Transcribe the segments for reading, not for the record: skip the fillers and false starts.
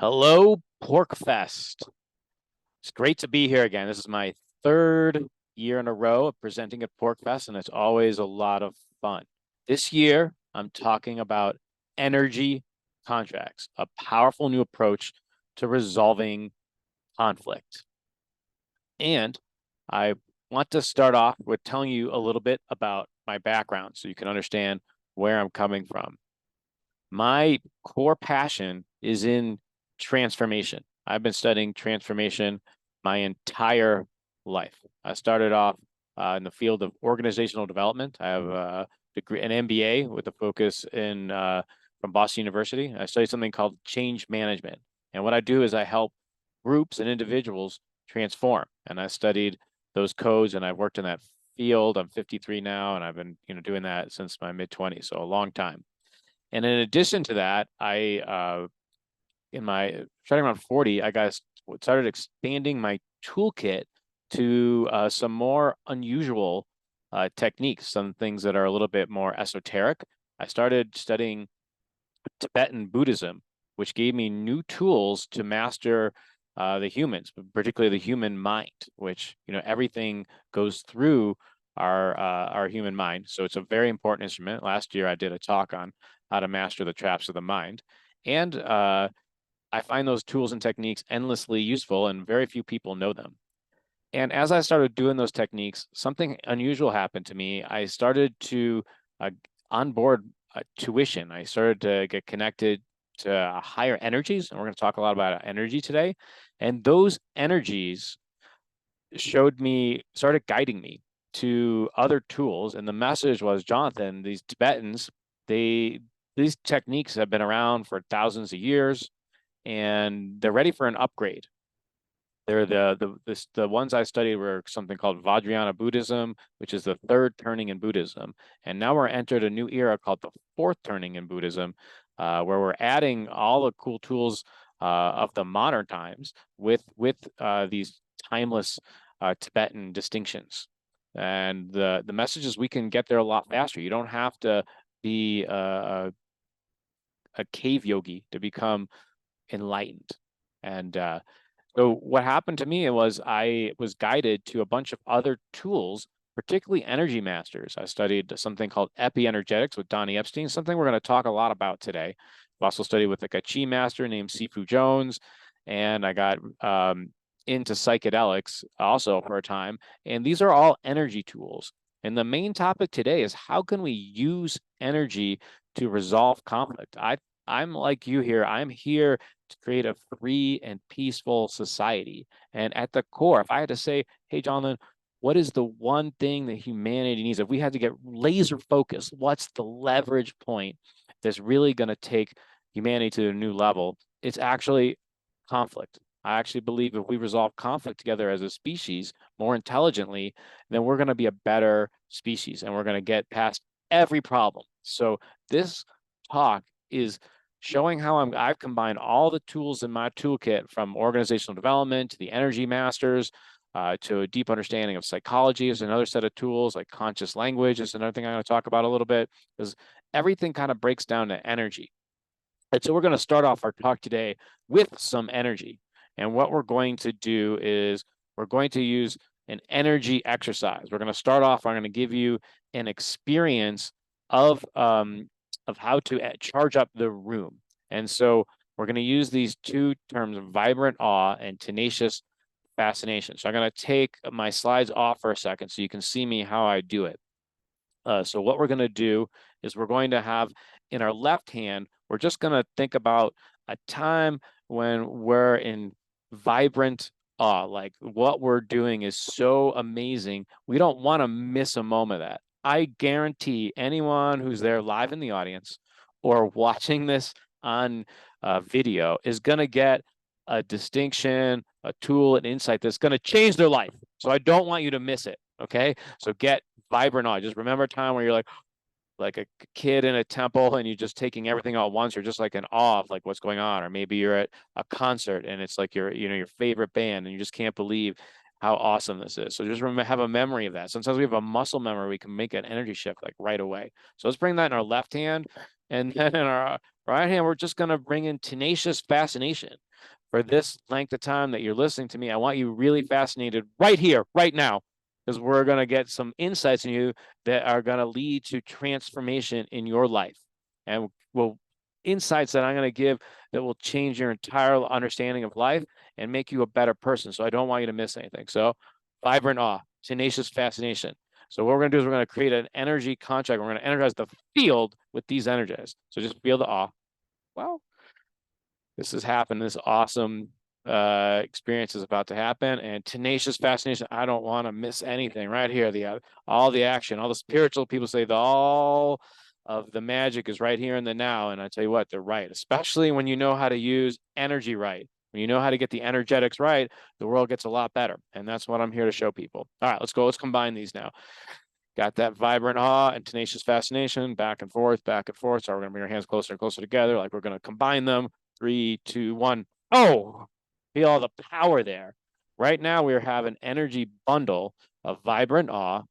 Hello, PorcFest. It's great to be here again. This is my third year in a row of presenting at PorcFest, and it's always a lot of fun. This year, I'm talking about energy contracts, a powerful new approach to resolving conflict. And I want to start off with telling you a little bit about my background so you can understand where I'm coming from. My core passion is in transformation. I've been studying transformation my entire life. I started off in the field of organizational development. I have a degree, an MBA with a focus in from Boston University. I studied something called change management. And what I do is I help groups and individuals transform. And I studied those codes and I've worked in that field. I'm 53 now, and I've been doing that since my mid-20s, so a long time. And in addition to that, in my starting around 40, started expanding my toolkit to some more unusual techniques, some things that are a little bit more esoteric. I started studying Tibetan Buddhism, which gave me new tools to master the humans, particularly the human mind, which everything goes through our human mind. So it's a very important instrument. Last year, I did a talk on how to master the traps of the mind, and I find those tools and techniques endlessly useful, and very few people know them. And as I started doing those techniques, something unusual happened to me. I started to onboard tuition. I started to get connected to higher energies, and we're going to talk a lot about energy today. And those energies started guiding me to other tools. And the message was, Jonathan, these Tibetans, these techniques have been around for thousands of years, and they're ready for an upgrade. They're the ones I studied were something called Vajrayana Buddhism, which is the third turning in Buddhism. And now we're entered a new era called the fourth turning in Buddhism, where we're adding all the cool tools of the modern times with these timeless Tibetan distinctions. And the message is we can get there a lot faster. You don't have to be a cave yogi to become enlightened. And so what happened to me was I was guided to a bunch of other tools, particularly energy masters. I studied something called EpiEnergetics with Donnie Epstein, something we're going to talk a lot about today. I've also studied with a chi master named Sifu Jones, and I got into psychedelics also for a time. And these are all energy tools. And the main topic today is how can we use energy to resolve conflict? I'm like you here. I'm here to create a free and peaceful society. And at the core, if I had to say, hey, Jonathan, what is the one thing that humanity needs? If we had to get laser focused, what's the leverage point that's really going to take humanity to a new level? It's actually conflict. I actually believe if we resolve conflict together as a species more intelligently, then we're going to be a better species and we're going to get past every problem. So this talk is showing how I've combined all the tools in my toolkit, from organizational development to the energy masters, to a deep understanding of psychology is another set of tools, like conscious language is another thing I'm going to talk about a little bit, because everything kind of breaks down to energy. And so we're going to start off our talk today with some energy. And what we're going to do is we're going to use an energy exercise. We're going to start off, I'm going to give you an experience of how to charge up the room. And so we're going to use these two terms, vibrant awe and tenacious fascination. So I'm going to take my slides off for a second so you can see me how I do it. So what we're going to do is we're going to have in our left hand, we're just going to think about a time when we're in vibrant awe, like what we're doing is so amazing. We don't want to miss a moment of that. I guarantee anyone who's there live in the audience or watching this on video is going to get a distinction, a tool, an insight that's going to change their life. So I don't want you to miss it. Okay. So get vibrant awe. Just remember a time where you're like a kid in a temple and you're just taking everything all at once. You're just like in awe of like what's going on. Or maybe you're at a concert and it's like your favorite band and you just can't believe how awesome this is. So just remember, have a memory of that. Sometimes we have a muscle memory. We can make an energy shift like right away. So let's bring that in our left hand. And then in our right hand, we're just going to bring in tenacious fascination. for this length of time that you're listening to me. I want you really fascinated right here, right now, because we're going to get some insights in you that are going to lead to transformation in your life. And will insights that I'm going to give that will change your entire understanding of life and make you a better person. So I don't want you to miss anything. So vibrant awe, tenacious fascination. So what we're going to do is we're going to create an energy contract. We're going to energize the field with these energies. So just feel the awe. Wow, this has happened. This awesome experience is about to happen. And tenacious fascination. I don't want to miss anything right here. All the action, all the spiritual people say all of the magic is right here in the now. And I tell you what, they're right, especially when you know how to use energy right. When you know how to get the energetics right, the world gets a lot better. And that's what I'm here to show people. All right, let's go. Let's combine these now. Got that vibrant awe and tenacious fascination, back and forth, back and forth. So we're going to bring our hands closer and closer together, like we're going to combine them. 3, 2, 1. Oh, feel all the power there. Right now, we have an energy bundle of vibrant awe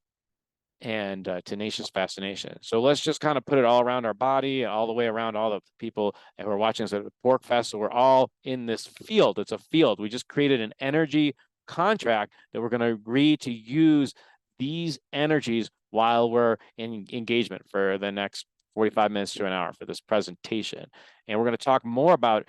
and tenacious fascination. So let's just kind of put it all around our body, all the way around all the people who are watching us at the PorcFest. So we're all in this field. It's a field. We just created an energy contract that we're going to agree to use these energies while we're in engagement for the next 45 minutes to an hour for this presentation. And we're going to talk more about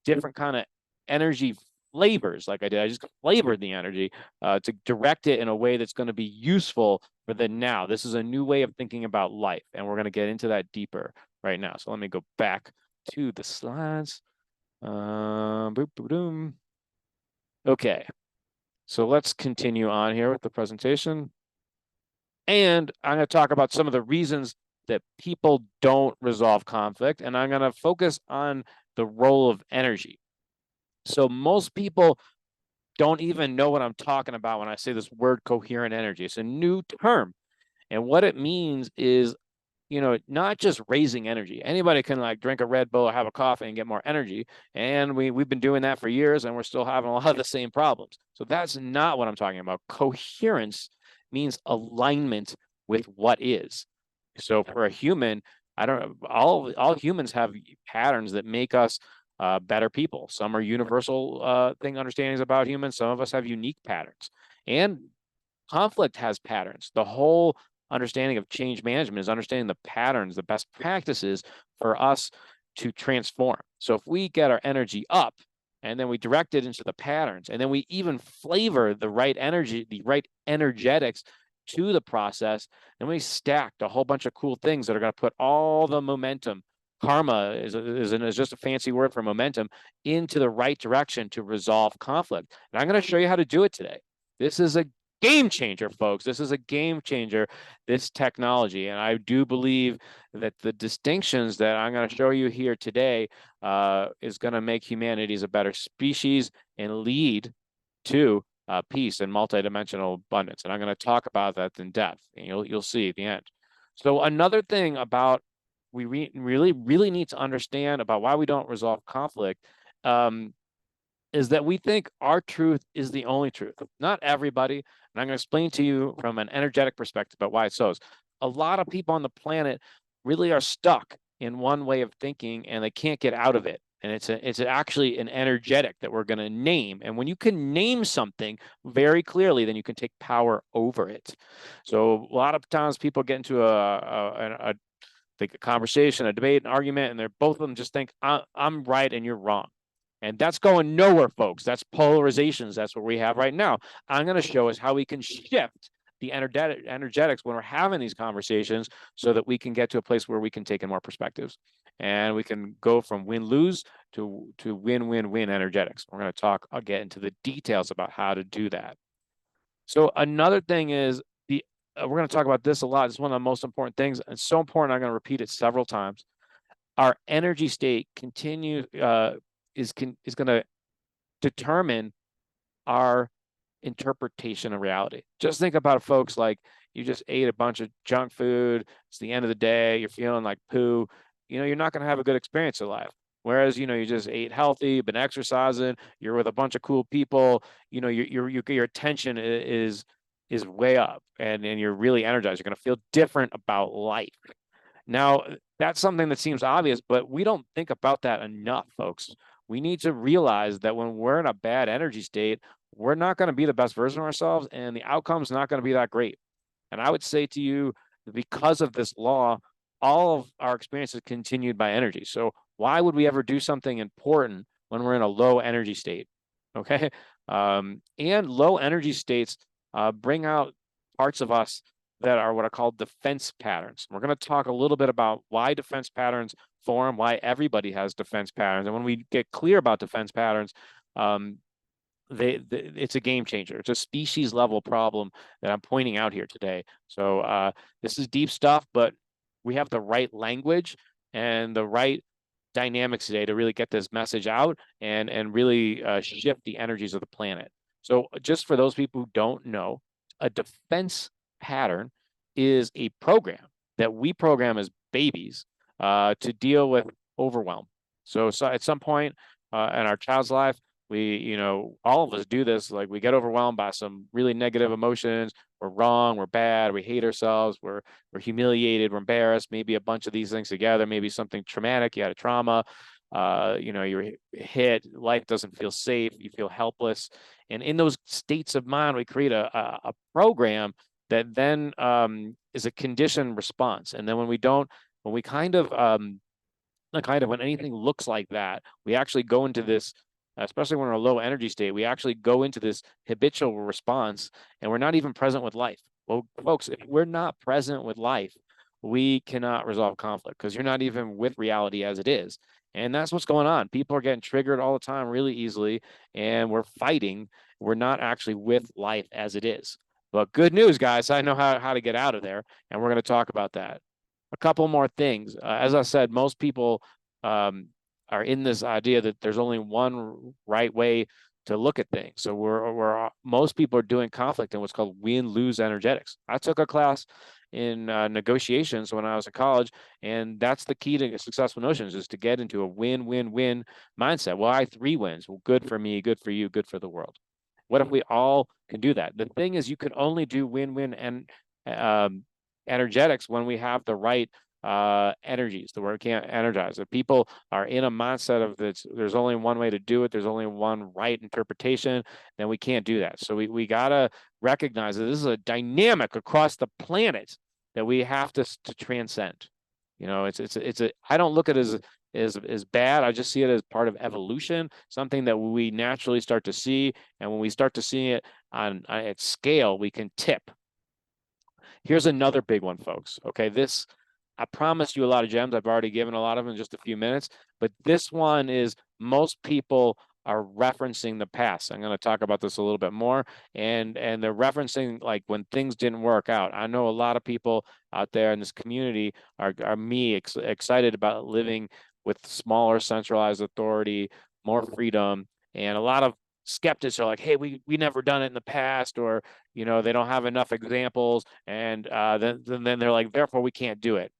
different kind of energy flavors like I did. I just flavored the energy to direct it in a way that's going to be useful for the now. This is a new way of thinking about life, and we're going to get into that deeper right now. So let me go back to the slides. Boop, boop, boom. Okay, so let's continue on here with the presentation. And I'm going to talk about some of the reasons that people don't resolve conflict, and I'm going to focus on the role of energy. So most people don't even know what I'm talking about when I say this word coherent energy. It's a new term. And what it means is, not just raising energy. Anybody can like drink a Red Bull or have a coffee and get more energy. And we've been doing that for years and we're still having a lot of the same problems. So that's not what I'm talking about. Coherence means alignment with what is. So for a human, all humans have patterns that make us better people. Some are universal understandings about humans. Some of us have unique patterns. And conflict has patterns. The whole understanding of change management is understanding the patterns, the best practices for us to transform. So if we get our energy up and then we direct it into the patterns, and then we even flavor the right energy, the right energetics to the process, and we stacked a whole bunch of cool things that are going to put all the momentum. Karma is just a fancy word for momentum into the right direction to resolve conflict. And I'm going to show you how to do it today. This is a game changer, folks. This is a game changer, this technology. And I do believe that the distinctions that I'm going to show you here today is going to make humanity a better species and lead to peace and multidimensional abundance. And I'm going to talk about that in depth, and you'll see at the end. So another thing about we really need to understand about why we don't resolve conflict is that we think our truth is the only truth. Not everybody. And I'm going to explain to you from an energetic perspective about why it's so. A lot of people on the planet really are stuck in one way of thinking and they can't get out of it. And it's actually an energetic that we're going to name. And when you can name something very clearly, then you can take power over it. So a lot of times people get into a conversation, a debate, an argument, and they're both of them just think I'm right and you're wrong. And that's going nowhere, folks. That's polarizations. That's what we have right now. I'm going to show us how we can shift the energetics when we're having these conversations so that we can get to a place where we can take in more perspectives. And we can go from win-lose to win-win-win energetics. We're going to I'll get into the details about how to do that. So another thing is we're going to talk about this a lot. It's one of the most important things. It's so important. I'm going to repeat it several times. Our energy state is going to determine our interpretation of reality. Just think about it, folks, like you just ate a bunch of junk food. It's the end of the day. You're feeling like poo. You're not going to have a good experience of life. Whereas, you just ate healthy, been exercising, you're with a bunch of cool people, your attention is way up and you're really energized. You're going to feel different about life. Now, that's something that seems obvious, but we don't think about that enough, folks. we need to realize that when we're in a bad energy state, we're not going to be the best version of ourselves, and the outcome's not going to be that great. And I would say to you, because of this law, all of our experiences continued by energy. So why would we ever do something important when we're in a low energy state? Okay. And low energy states bring out parts of us that are what are called defense patterns. We're going to talk a little bit about why defense patterns form, why everybody has defense patterns. And when we get clear about defense patterns, it's a game changer. It's a species level problem that I'm pointing out here today. So this is deep stuff, but we have the right language and the right dynamics today to really get this message out and really shift the energies of the planet. So just for those people who don't know, a defense pattern is a program that we program as babies to deal with overwhelm. So at some point in our child's life, all of us do this. Like, we get overwhelmed by some really negative emotions. We're wrong, we're bad, we hate ourselves, we're humiliated, we're embarrassed, maybe a bunch of these things together, maybe something traumatic, you had a trauma, you're hit, life doesn't feel safe, you feel helpless. And in those states of mind, we create a program that then is a conditioned response. And then when we kind of when anything looks like that, we actually go into this, especially when we're in a low energy state, we actually go into this habitual response, and we're not even present with life. Well, folks, if we're not present with life, we cannot resolve conflict because you're not even with reality as it is. And that's what's going on. People are getting triggered all the time really easily, and we're fighting. We're not actually with life as it is. But good news, guys, I know how to get out of there, and we're going to talk about that. A couple more things. As I said, most people are in this idea that there's only one right way to look at things. So most people are doing conflict in what's called win-lose energetics. I took a class in negotiations when I was in college, and that's the key to successful notions, is to get into a win-win-win mindset. Well, I have 3 wins. Well, good for me, good for you, good for the world. What if we all can do that? The thing is, you can only do win-win and energetics when we have the right energies. The word can't energize. If people are in a mindset of this, there's only one way to do it, there's only one right interpretation, then we can't do that. So we gotta recognize that this is a dynamic across the planet that we have to transcend. I don't look at it as bad. I just see it as part of evolution, something that we naturally start to see. And when we start to see it at scale, we can tip. Here's another big one, folks. Okay, I promised you a lot of gems. I've already given a lot of them in just a few minutes, but this one is, most people are referencing the past. I'm going to talk about this a little bit more, and they're referencing like when things didn't work out. I know a lot of people out there in this community are excited about living with smaller centralized authority, more freedom, and a lot of skeptics are like, hey, we never done it in the past, or they don't have enough examples, and then they're like, therefore we can't do it.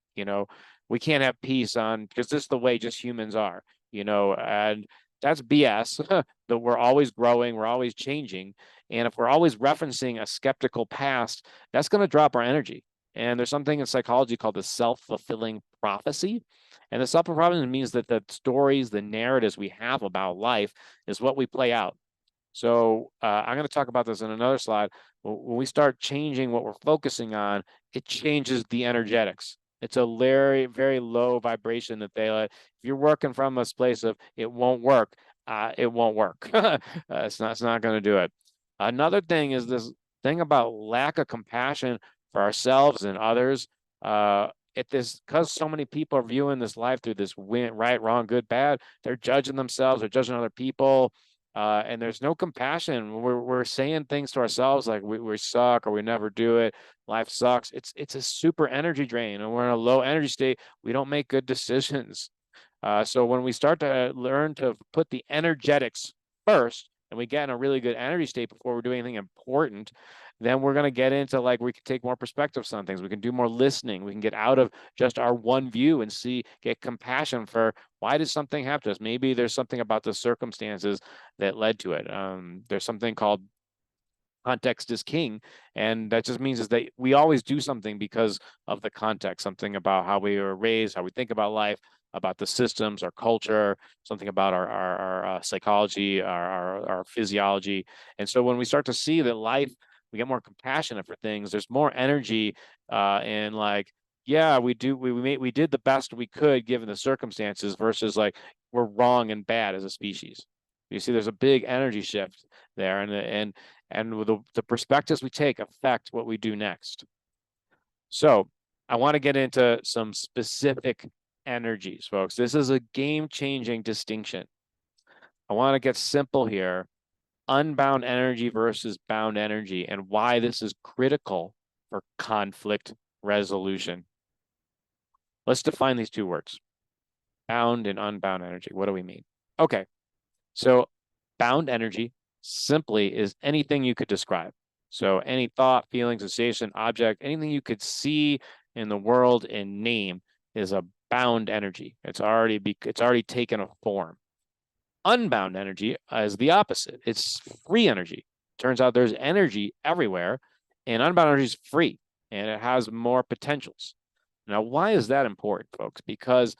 We can't have peace because this is the way just humans are, and that's BS. That we're always growing, we're always changing. And if we're always referencing a skeptical past, that's going to drop our energy. And there's something in psychology called the self-fulfilling prophecy. And the self-fulfilling prophecy means that the stories, the narratives we have about life is what we play out. So I'm going to talk about this in another slide. When we start changing what we're focusing on, it changes the energetics. It's a very, very low vibration that if you're working from this place of it won't work, it won't work. It's not going to do it. Another thing is this thing about lack of compassion for ourselves and others. Because so many people are viewing this life through this right, wrong, good, bad, they're judging themselves, they're judging other people. And there's no compassion. We're saying things to ourselves like we suck, or we never do it. Life sucks. It's a super energy drain, and we're in a low energy state. We don't make good decisions. So when we start to learn to put the energetics first, and we get in a really good energy state before we're doing anything important, then we're going to get into we can take more perspective on things. We can do more listening. We can get out of just our one view and get compassion for why did something happen to us? Maybe there's something about the circumstances that led to it. There's something called context is king. And that just means is that we always do something because of the context, something about how we were raised, how we think about life, about the systems, our culture, something about our psychology, our physiology. And so when we start to see that life, we get more compassionate for things, there's more energy, and like, yeah, we did the best we could given the circumstances versus like we're wrong and bad as a species. You see, there's a big energy shift there, and with the perspectives we take affect what we do next. So I want to get into some specific energies, folks. This is a game-changing distinction. I want to get simple here. Unbound energy versus bound energy, and why this is critical for conflict resolution. Let's define these two words, bound and unbound energy. What do we mean? Okay, so bound energy simply is anything you could describe. So any thought, feeling, sensation, object, anything you could see in the world and name is a bound energy. It's already taken a form. Unbound energy is the opposite. It's free energy. Turns out there's energy everywhere, and unbound energy is free, and it has more potentials. Now, why is that important, folks? Because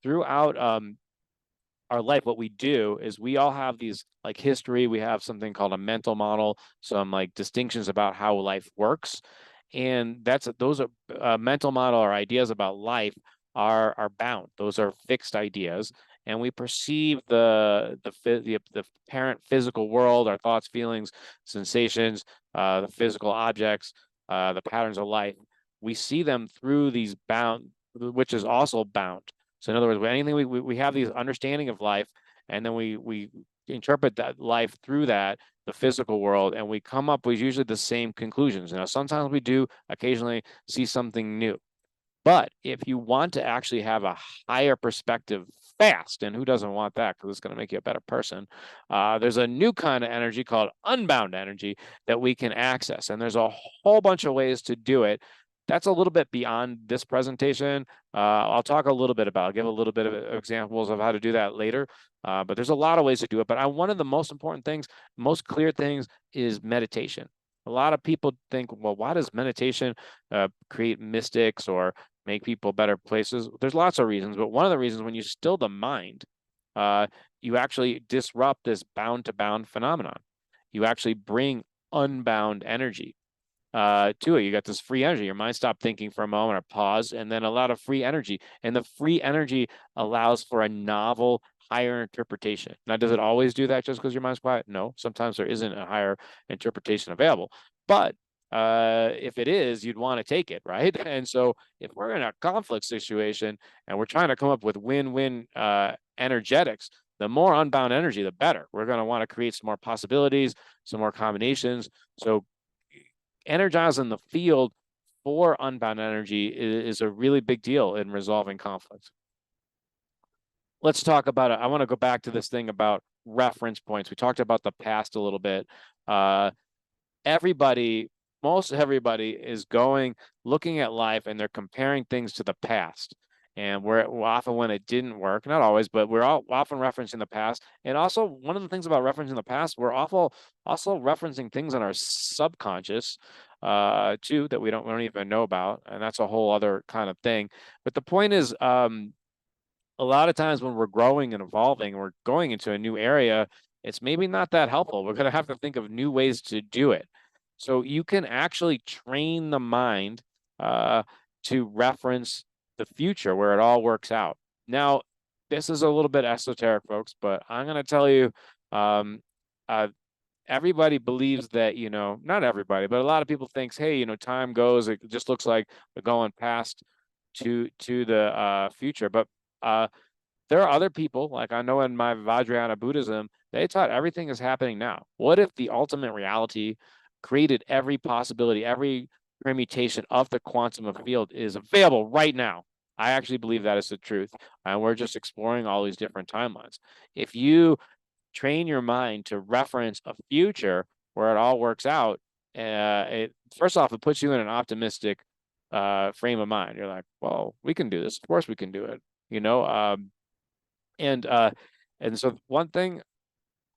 throughout our life, what we do is we all have these like history. We have something called a mental model, some like distinctions about how life works, and those are mental model or ideas about life are bound. Those are fixed ideas, and we perceive the apparent physical world, our thoughts, feelings, sensations, the physical objects, the patterns of life. We see them through these bound, which is also bound. So in other words, anything we have these understanding of life, and then we interpret that life through that, the physical world, and we come up with usually the same conclusions. Now, sometimes we do occasionally see something new. But if you want to actually have a higher perspective fast, and who doesn't want that because it's going to make you a better person, there's a new kind of energy called unbound energy that we can access. And there's a whole bunch of ways to do it. That's a little bit beyond this presentation. I'll talk a little bit about, I'll give a little bit of examples of how to do that later. But there's a lot of ways to do it. But one of the most important things, most clear things is meditation. A lot of people think, well, why does meditation create mystics or make people better places? There's lots of reasons, but one of the reasons, when you still the mind, you actually disrupt this bound to bound phenomenon. You actually bring unbound energy to it. You got this free energy. Your mind stopped thinking for a moment or pause, and then a lot of free energy. And the free energy allows for a novel, higher interpretation. Now, does it always do that just because your mind's quiet? No. Sometimes there isn't a higher interpretation available. But if it is, you'd want to take it, right? And so if we're in a conflict situation and we're trying to come up with win-win energetics, the more unbound energy, the better. We're going to want to create some more possibilities, some more combinations. So energizing the field for unbound energy is a really big deal in resolving conflicts. Let's talk about it. I want to go back to this thing about reference points. We talked about the past a little bit. Most everybody is looking at life, and they're comparing things to the past. And we're often, when it didn't work, not always, but we're all often referencing the past. And also, one of the things about referencing the past, we're also referencing things in our subconscious too, that we don't even know about. And that's a whole other kind of thing. But the point is, a lot of times when we're growing and evolving and we're going into a new area, it's maybe not that helpful. We're going to have to think of new ways to do it. So you can actually train the mind to reference the future where it all works out. Now, this is a little bit esoteric, folks, but I'm going to tell you, everybody believes that, not everybody, but a lot of people thinks, hey, time goes, it just looks like we're going past to the future. But there are other people, like I know in my Vajrayana Buddhism, they taught everything is happening now. What if the ultimate reality created every possibility, every permutation of the quantum of field is available right now? I actually believe that is the truth. And we're just exploring all these different timelines. If you train your mind to reference a future where it all works out, first off, it puts you in an optimistic frame of mind. You're like, well, we can do this. Of course we can do it. And so one thing,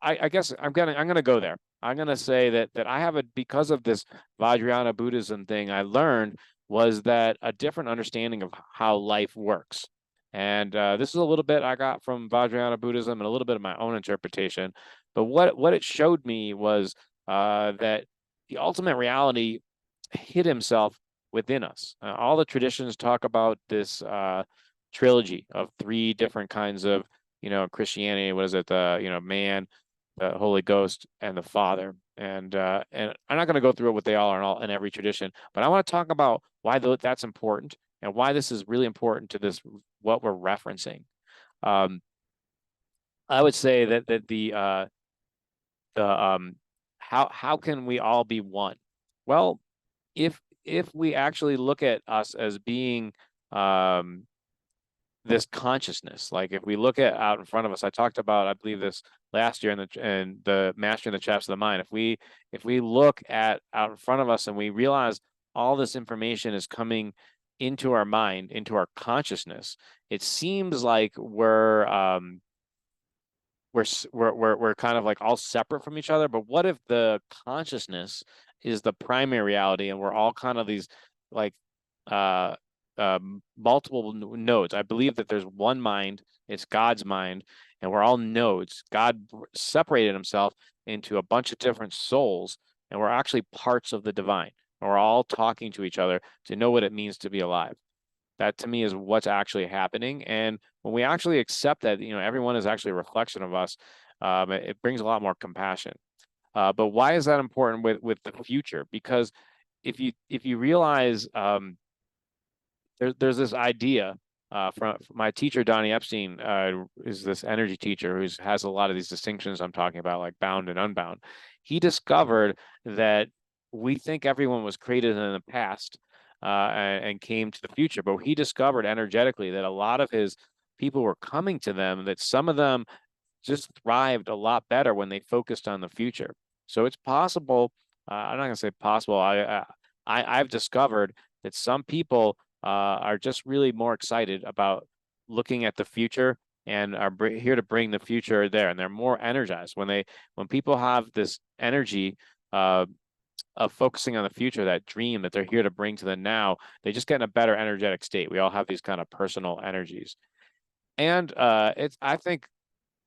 I guess I'm gonna go there. I'm gonna say that I have because of this Vajrayana Buddhism thing I learned was that a different understanding of how life works. And this is a little bit I got from Vajrayana Buddhism and a little bit of my own interpretation. But what it showed me was that the ultimate reality hid himself within us. All the traditions talk about this trilogy of three different kinds of, Christianity. What is it? Man, the Holy Ghost, and the Father. And I'm not going to go through what they all are in every tradition, but I want to talk about why that's important and why this is really important to this what we're referencing. Um, I would say that the how can we all be one? Well, if we actually look at us as being um this consciousness, like if we look at out in front of us, I talked about, I believe this last year in the mastering the traps of the mind. If we look at out in front of us and we realize all this information is coming into our mind, into our consciousness, it seems like we're kind of like all separate from each other. But what if the consciousness is the primary reality and we're all kind of these like uh multiple nodes? I believe that there's one mind, it's God's mind, and we're all nodes. God separated himself into a bunch of different souls, and we're actually parts of the divine. And we're all talking to each other to know what it means to be alive. That to me is what's actually happening. And when we actually accept that, everyone is actually a reflection of us, it brings a lot more compassion. But why is that important with the future? Because if you realize there's this idea from my teacher Donnie Epstein, is this energy teacher who has a lot of these distinctions I'm talking about, like bound and unbound. He discovered that we think everyone was created in the past and came to the future, but he discovered energetically that a lot of his people were coming to them, that some of them just thrived a lot better when they focused on the future. So it's possible. I'm not going to say possible. I've discovered that some people are just really more excited about looking at the future and are here to bring the future there, and they're more energized when people have this energy uh, of focusing on the future, that dream that they're here to bring to the now. They just get in a better energetic state. We all have these kind of personal energies, and I think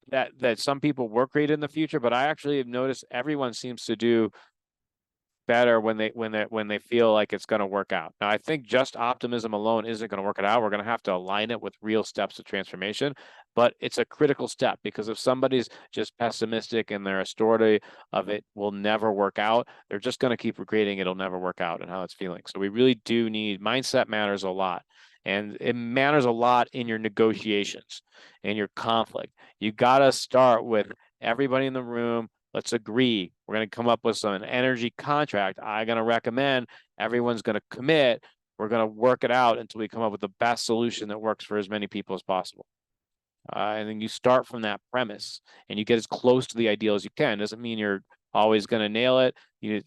that some people were created in the future, but I actually have noticed everyone seems to do better when they feel like it's going to work out. Now, I think just optimism alone isn't going to work it out. We're going to have to align it with real steps of transformation, but it's a critical step, because if somebody's just pessimistic and their story of it will never work out, they're just going to keep recreating it'll never work out and how it's feeling. So we really do need mindset matters a lot. And it matters a lot in your negotiations and your conflict. You got to start with everybody in the room. Let's agree. We're going to come up with some energy contract. I'm going to recommend everyone's going to commit. We're going to work it out until we come up with the best solution that works for as many people as possible. And then you start from that premise and you get as close to the ideal as you can. Doesn't mean you're always going to nail it.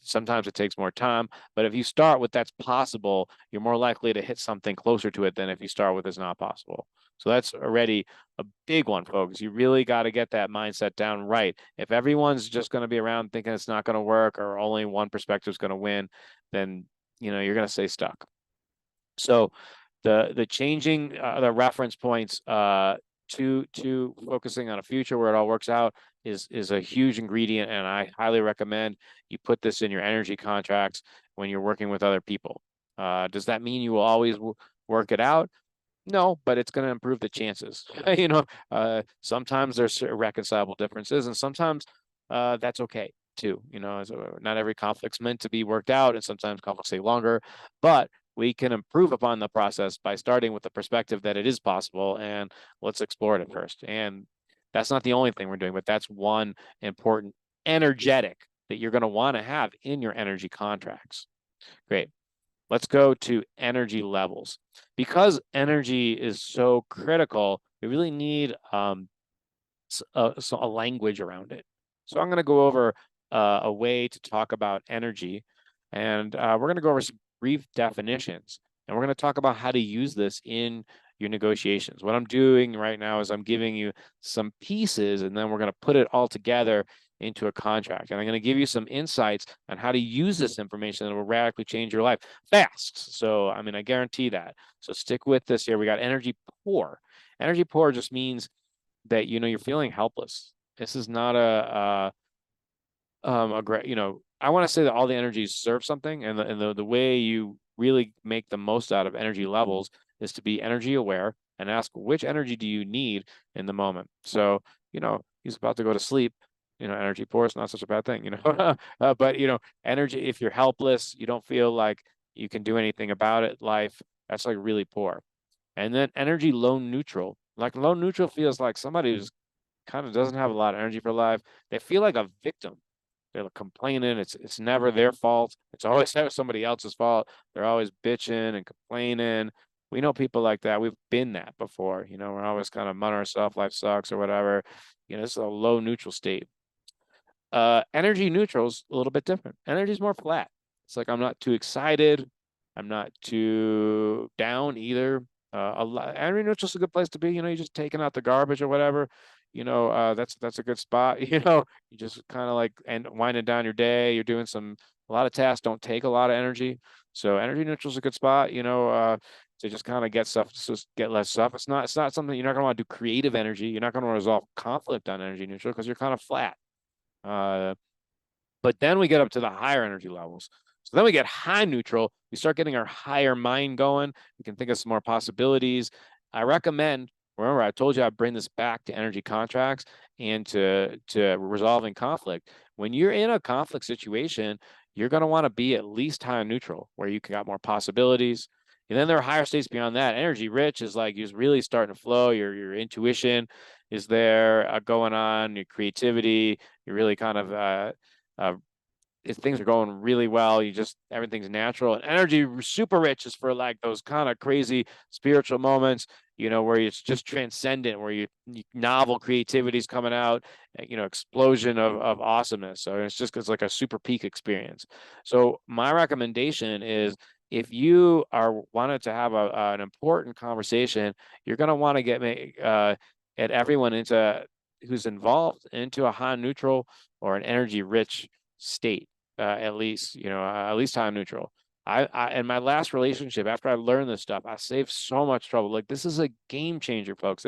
Sometimes it takes more time, but if you start with that's possible, you're more likely to hit something closer to it than if you start with it's not possible. So that's already a big one, folks. You really got to get that mindset down right. If everyone's just going to be around thinking it's not going to work or only one perspective is going to win, then you're going to stay stuck. So the changing the reference points to focusing on a future where it all works out is a huge ingredient, and I highly recommend you put this in your energy contracts when you're working with other people. Does that mean you will always work it out? No, but it's going to improve the chances. Sometimes there's irreconcilable differences, and sometimes that's okay too. Not every conflict's meant to be worked out, and sometimes conflicts take longer, but we can improve upon the process by starting with the perspective that it is possible, and let's explore it at first. And that's not the only thing we're doing, but that's one important energetic that you're going to want to have in your energy contracts. Great. Let's go to energy levels. Because energy is so critical, we really need a language around it. So I'm going to go over a way to talk about energy, and we're going to go over some brief definitions, and we're going to talk about how to use this in your negotiations. What I'm doing right now is I'm giving you some pieces, and then we're going to put it all together into a contract. And I'm going to give you some insights on how to use this information that will radically change your life fast. So, I mean, I guarantee that. So stick with this here. We got energy poor. Energy poor just means that, you're feeling helpless. This is not a great, I want to say that all the energies serve something, and the way you really make the most out of energy levels is to be energy aware and ask, which energy do you need in the moment. So, he's about to go to sleep, energy poor is not such a bad thing, but energy, if you're helpless, you don't feel like you can do anything about it, life, that's like really poor. And then energy low neutral, like low neutral feels like somebody who's kind of doesn't have a lot of energy for life. They feel like a victim. They're complaining. It's never their fault. It's always somebody else's fault. They're always bitching and complaining. We know people like that. We've been that before. We're always kind of muttering ourselves, life sucks or whatever. This is a low neutral state. Energy neutral's a little bit different. Energy's more flat. It's like I'm not too excited. I'm not too down either. Energy neutral's a good place to be. You're just taking out the garbage or whatever. That's a good spot. You just kind of like and winding down your day. You're doing a lot of tasks don't take a lot of energy. So energy neutral's a good spot. To just kind of get stuff, just get less stuff. It's not something you're not gonna want to do creative energy. You're not gonna resolve conflict on energy neutral because you're kind of flat. Uh, but then we get up to the higher energy levels. So then we get high neutral. We start getting our higher mind going. We can think of some more possibilities. I recommend, remember, I told you I'd bring this back to energy contracts and to resolving conflict. When you're in a conflict situation, you're going to want to be at least high neutral, where you got more possibilities. And then there are higher states beyond that. Energy rich is like you're really starting to flow. Your intuition is there going on, your creativity. You're really kind of uh, if things are going really well, everything's natural. And energy super rich is for like those kind of crazy spiritual moments, where it's just transcendent, where novel creativity is coming out, explosion of awesomeness. So it's like a super peak experience. So my recommendation is, if you are wanted to have an important conversation, you're going to want to get everyone who's involved into a high neutral or an energy rich state, at least high neutral. In my last relationship, after I learned this stuff, I saved so much trouble. Like, this is a game changer, folks.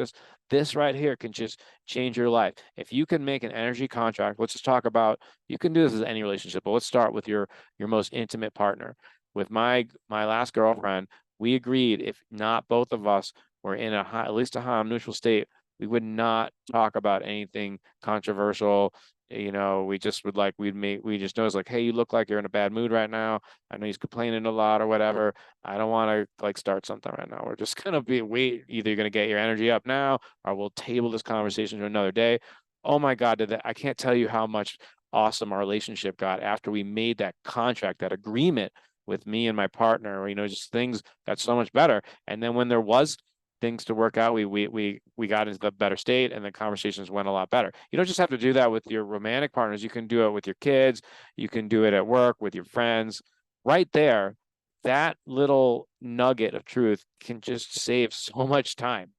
This right here can just change your life. If you can make an energy contract, let's just talk about, you can do this as any relationship, but let's start with your most intimate partner. With my last girlfriend, we agreed, if not both of us were in at least a high neutral state, we would not talk about anything controversial. We just would like, we just notice like, hey, you look like you're in a bad mood right now. I know he's complaining a lot or whatever. I don't want to like start something right now. We're just gonna either you're gonna get your energy up now, or we'll table this conversation to another day. Oh my God, I can't tell you how much awesome our relationship got after we made that contract, that agreement with me and my partner. Just things got so much better. And then when there was things to work out, we got into the better state, and the conversations went a lot better. You don't just have to do that with your romantic partners. You can do it with your kids. You can do it at work with your friends. Right there, that little nugget of truth can just save so much time.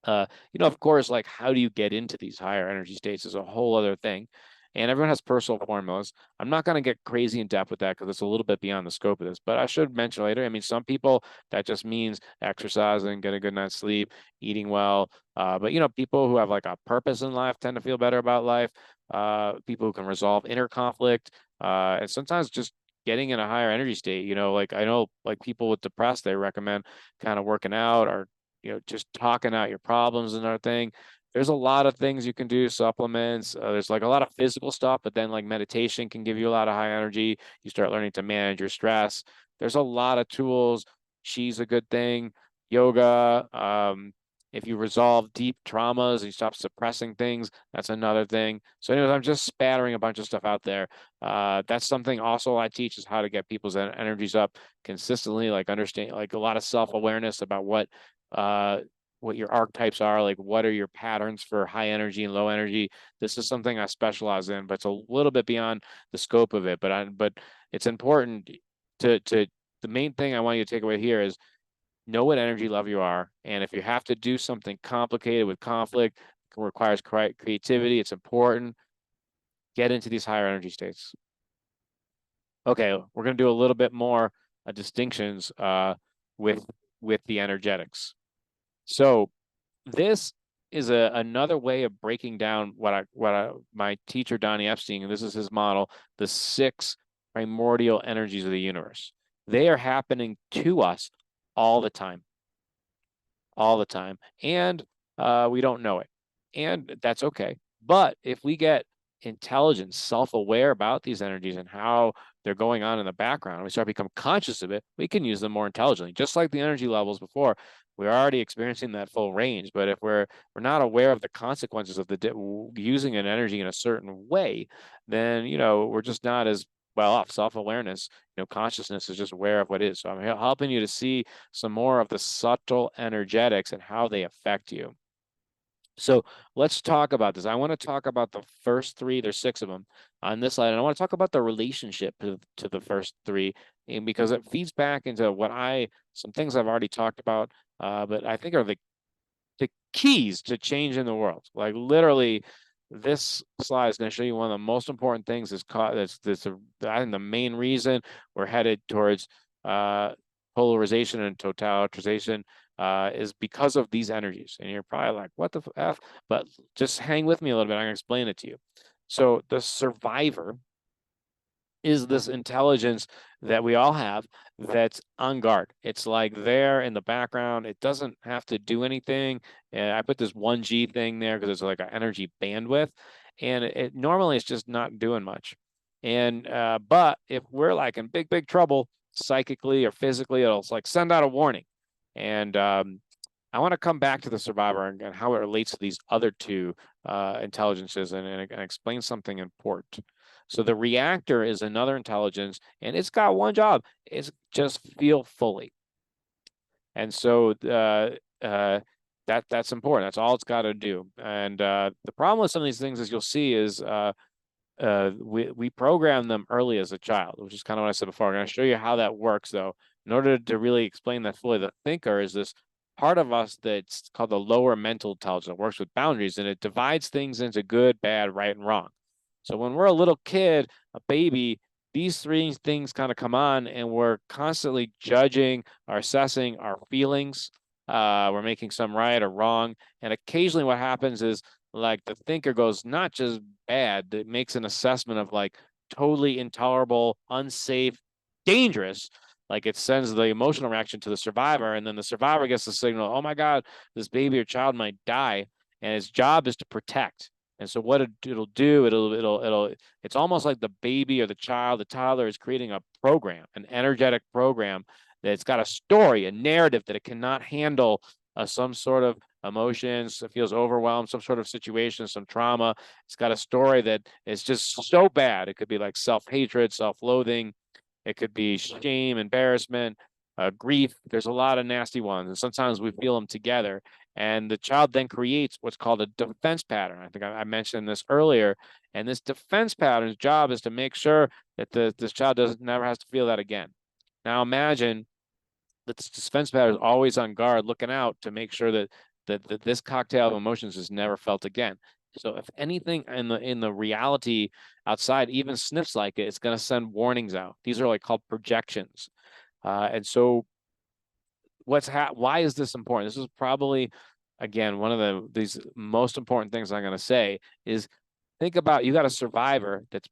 Of course, like, how do you get into these higher energy states is a whole other thing. And everyone has personal formulas. I'm not going to get crazy in depth with that because it's a little bit beyond the scope of this, but I should mention later. I mean, some people, that just means exercising, get a good night's sleep, eating well. But people who have like a purpose in life tend to feel better about life. People who can resolve inner conflict, and sometimes just getting in a higher energy state. Like, I know like people with depressed, they recommend kind of working out, or just talking out your problems, and another thing. There's a lot of things you can do, supplements. There's like a lot of physical stuff, but then like meditation can give you a lot of high energy. You start learning to manage your stress. There's a lot of tools. She's a good thing. Yoga. If you resolve deep traumas and you stop suppressing things, that's another thing. So anyways, I'm just spattering a bunch of stuff out there. That's something also I teach, is how to get people's energies up consistently, like understand, like a lot of self-awareness about what your archetypes are, like what are your patterns for high energy and low energy. This is something I specialize in, but it's a little bit beyond the scope of it. But it's important to the main thing I want you to take away here is know what energy level you are. And if you have to do something complicated with conflict, it requires creativity, it's important. get into these higher energy states. Okay, we're going to do a little bit more distinctions with the energetics. So this is another way of breaking down my teacher Donnie Epstein, and this is his model, the 6 primordial energies of the universe. They are happening to us all the time, and we don't know it, and that's okay. But if we get intelligent, self-aware about these energies and how they're going on in the background, we start to become conscious of it, we can use them more intelligently. Just like the energy levels before, we're already experiencing that full range. But if we're not aware of the consequences of using an energy in a certain way, then we're just not as well off. Self-awareness, consciousness is just aware of what is. So I'm helping you to see some more of the subtle energetics and how they affect you. So let's talk about this. I want to talk about the first 3. There's 6 of them on this slide. And I want to talk about the relationship to the first 3, and because it feeds back into some things I've already talked about, but I think are the keys to change in the world. Like literally, this slide is going to show you one of the most important things. I think the main reason we're headed towards polarization and totalitarianism is because of these energies. And you're probably like, what the F? But just hang with me a little bit. I'm going to explain it to you. So the survivor is this intelligence that we all have that's on guard. It's like there in the background. It doesn't have to do anything. And I put this 1G thing there because it's like an energy bandwidth. And it normally it's just not doing much. And but if we're like in big, big trouble psychically or physically, it'll like send out a warning. And I want to come back to the survivor and how it relates to these other 2 intelligences and explain something important. So the reactor is another intelligence, and it's got one job: it's just feel fully. And so that's important. That's all it's got to do. And the problem with some of these things, as you'll see, is we program them early as a child, which is kind of what I said before. I'm going to show you how that works, though. In order to really explain that fully, the thinker is this part of us that's called the lower mental intelligence. It works with boundaries, and it divides things into good, bad, right, and wrong. So when we're a little kid, a baby, these 3 things kind of come on, and we're constantly judging or assessing our feelings. We're making some right or wrong. And occasionally what happens is like the thinker goes not just bad, it makes an assessment of like totally intolerable, unsafe, dangerous. Like it sends the emotional reaction to the survivor, and then the survivor gets the signal, oh my God, this baby or child might die. And its job is to protect. And so what it'll do, it's almost like the baby or the toddler is creating a program, an energetic program that's got a story, a narrative that it cannot handle some sort of emotions, it feels overwhelmed, some sort of situation, some trauma. It's got a story that is just so bad. It could be like self-hatred, self-loathing. It could be shame, embarrassment, grief. There's a lot of nasty ones. And sometimes we feel them together. And the child then creates what's called a defense pattern. I think I mentioned this earlier. And this defense pattern's job is to make sure that this child never has to feel that again. Now imagine that this defense pattern is always on guard, looking out to make sure that this cocktail of emotions is never felt again. So if anything in the reality outside even sniffs like it, it's going to send warnings out. These are like called projections. And so why is this important? This is probably, again, one of these most important things I'm going to say is think about, you got a survivor that's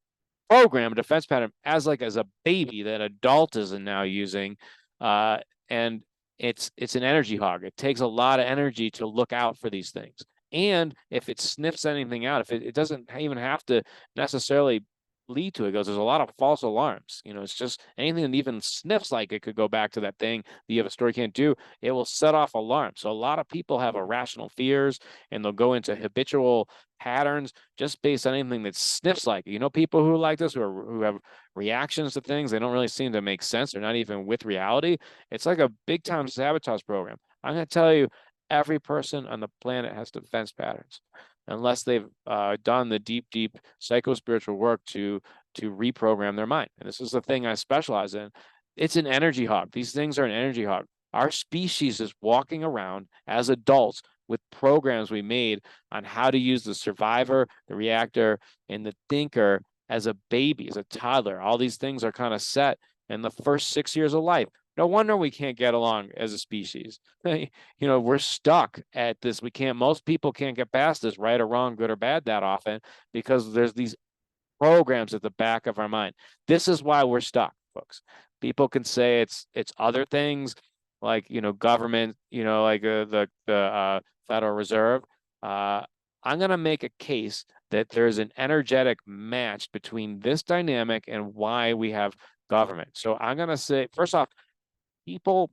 programmed defense pattern as a baby that adultism now using, and it's an energy hog. It takes a lot of energy to look out for these things. And if it sniffs anything out, if it doesn't even have to necessarily lead to it, goes, there's a lot of false alarms. It's just anything that even sniffs like it could go back to that thing that you have a story can't do, it will set off alarms. So a lot of people have irrational fears, and they'll go into habitual patterns just based on anything that sniffs like it. People who like this, who have reactions to things, they don't really seem to make sense. They're not even with reality. It's like a big time sabotage program. I'm going to tell you, every person on the planet has defense patterns, unless they've done the deep psycho-spiritual work to reprogram their mind. And this is the thing I specialize in. It's an energy hog. These things are an energy hog. Our species is walking around as adults with programs we made on how to use the survivor, the reactor, and the thinker as a baby, as a toddler. All these things are kind of set in the first 6 years of life. No wonder we can't get along as a species. We're stuck at this. Most people can't get past this, right or wrong, good or bad, that often, because there's these programs at the back of our mind. This is why we're stuck, folks. People can say it's other things like government, like the Federal Reserve. I'm going to make a case that there's an energetic match between this dynamic and why we have government. So I'm going to say, first off, people,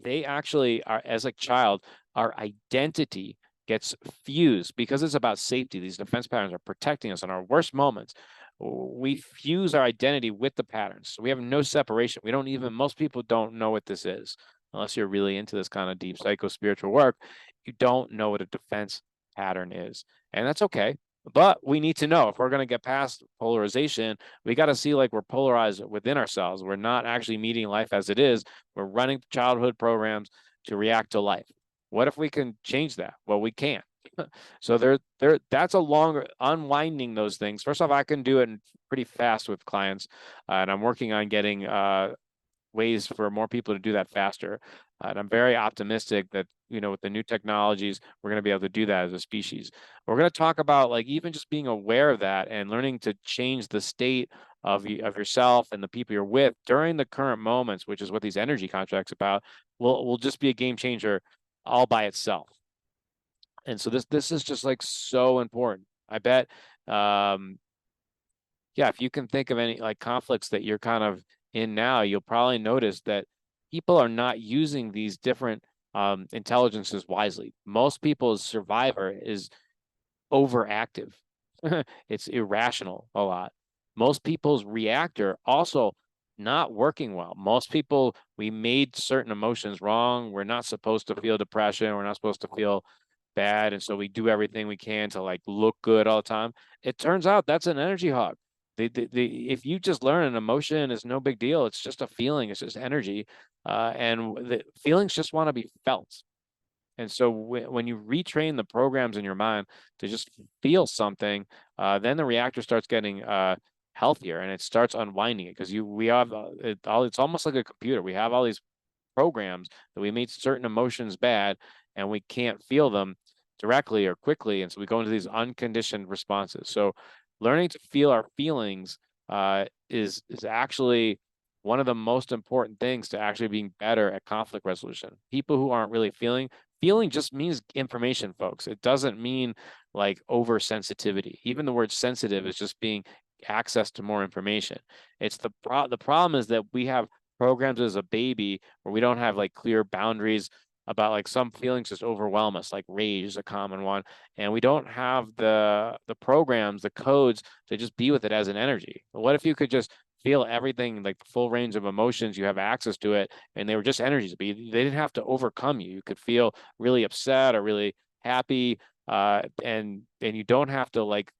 they actually are, as a child, our identity gets fused because it's about safety. These defense patterns are protecting us in our worst moments. We fuse our identity with the patterns. So we have no separation. Most people don't know what this is. Unless you're really into this kind of deep psycho-spiritual work, you don't know what a defense pattern is. And that's okay. But we need to know if we're going to get past polarization, we got to see like we're polarized within ourselves. We're not actually meeting life as it is. We're running childhood programs to react to life. What if we can change that? Well, we can't. So that's a longer unwinding those things. First off, I can do it pretty fast with clients, and I'm working on getting ways for more people to do that faster. And I'm very optimistic that, with the new technologies, we're going to be able to do that as a species. We're going to talk about like even just being aware of that and learning to change the state of yourself and the people you're with during the current moments, which is what these energy contracts about, will just be a game changer all by itself. And so this is just like so important. I bet, yeah, if you can think of any like conflicts that you're kind of in now, you'll probably notice that people are not using these different intelligences wisely. Most people's survivor is overactive. It's irrational a lot. Most people's reactor also not working well. Most people, we made certain emotions wrong. We're not supposed to feel depression. We're not supposed to feel bad. And so we do everything we can to like look good all the time. It turns out that's an energy hog. If you just learn an emotion, it's no big deal. It's just a feeling. It's just energy. And the feelings just want to be felt. And so when you retrain the programs in your mind to just feel something, then the reactor starts getting healthier and it starts unwinding it because we have it's almost like a computer. We have all these programs that we made certain emotions bad and we can't feel them directly or quickly. And so we go into these unconditioned responses. So learning to feel our feelings is actually one of the most important things to actually being better at conflict resolution. People who aren't really feeling just means information, folks. It doesn't mean like oversensitivity. Even the word sensitive is just being access to more information. It's the problem is that we have programs as a baby where we don't have like clear boundaries about like some feelings just overwhelm us, like rage is a common one, and we don't have the programs, the codes to just be with it as an energy. What if you could just feel everything, like the full range of emotions, you have access to it, and they were just energies, but they didn't have to overcome you. You could feel really upset or really happy, and you don't have to like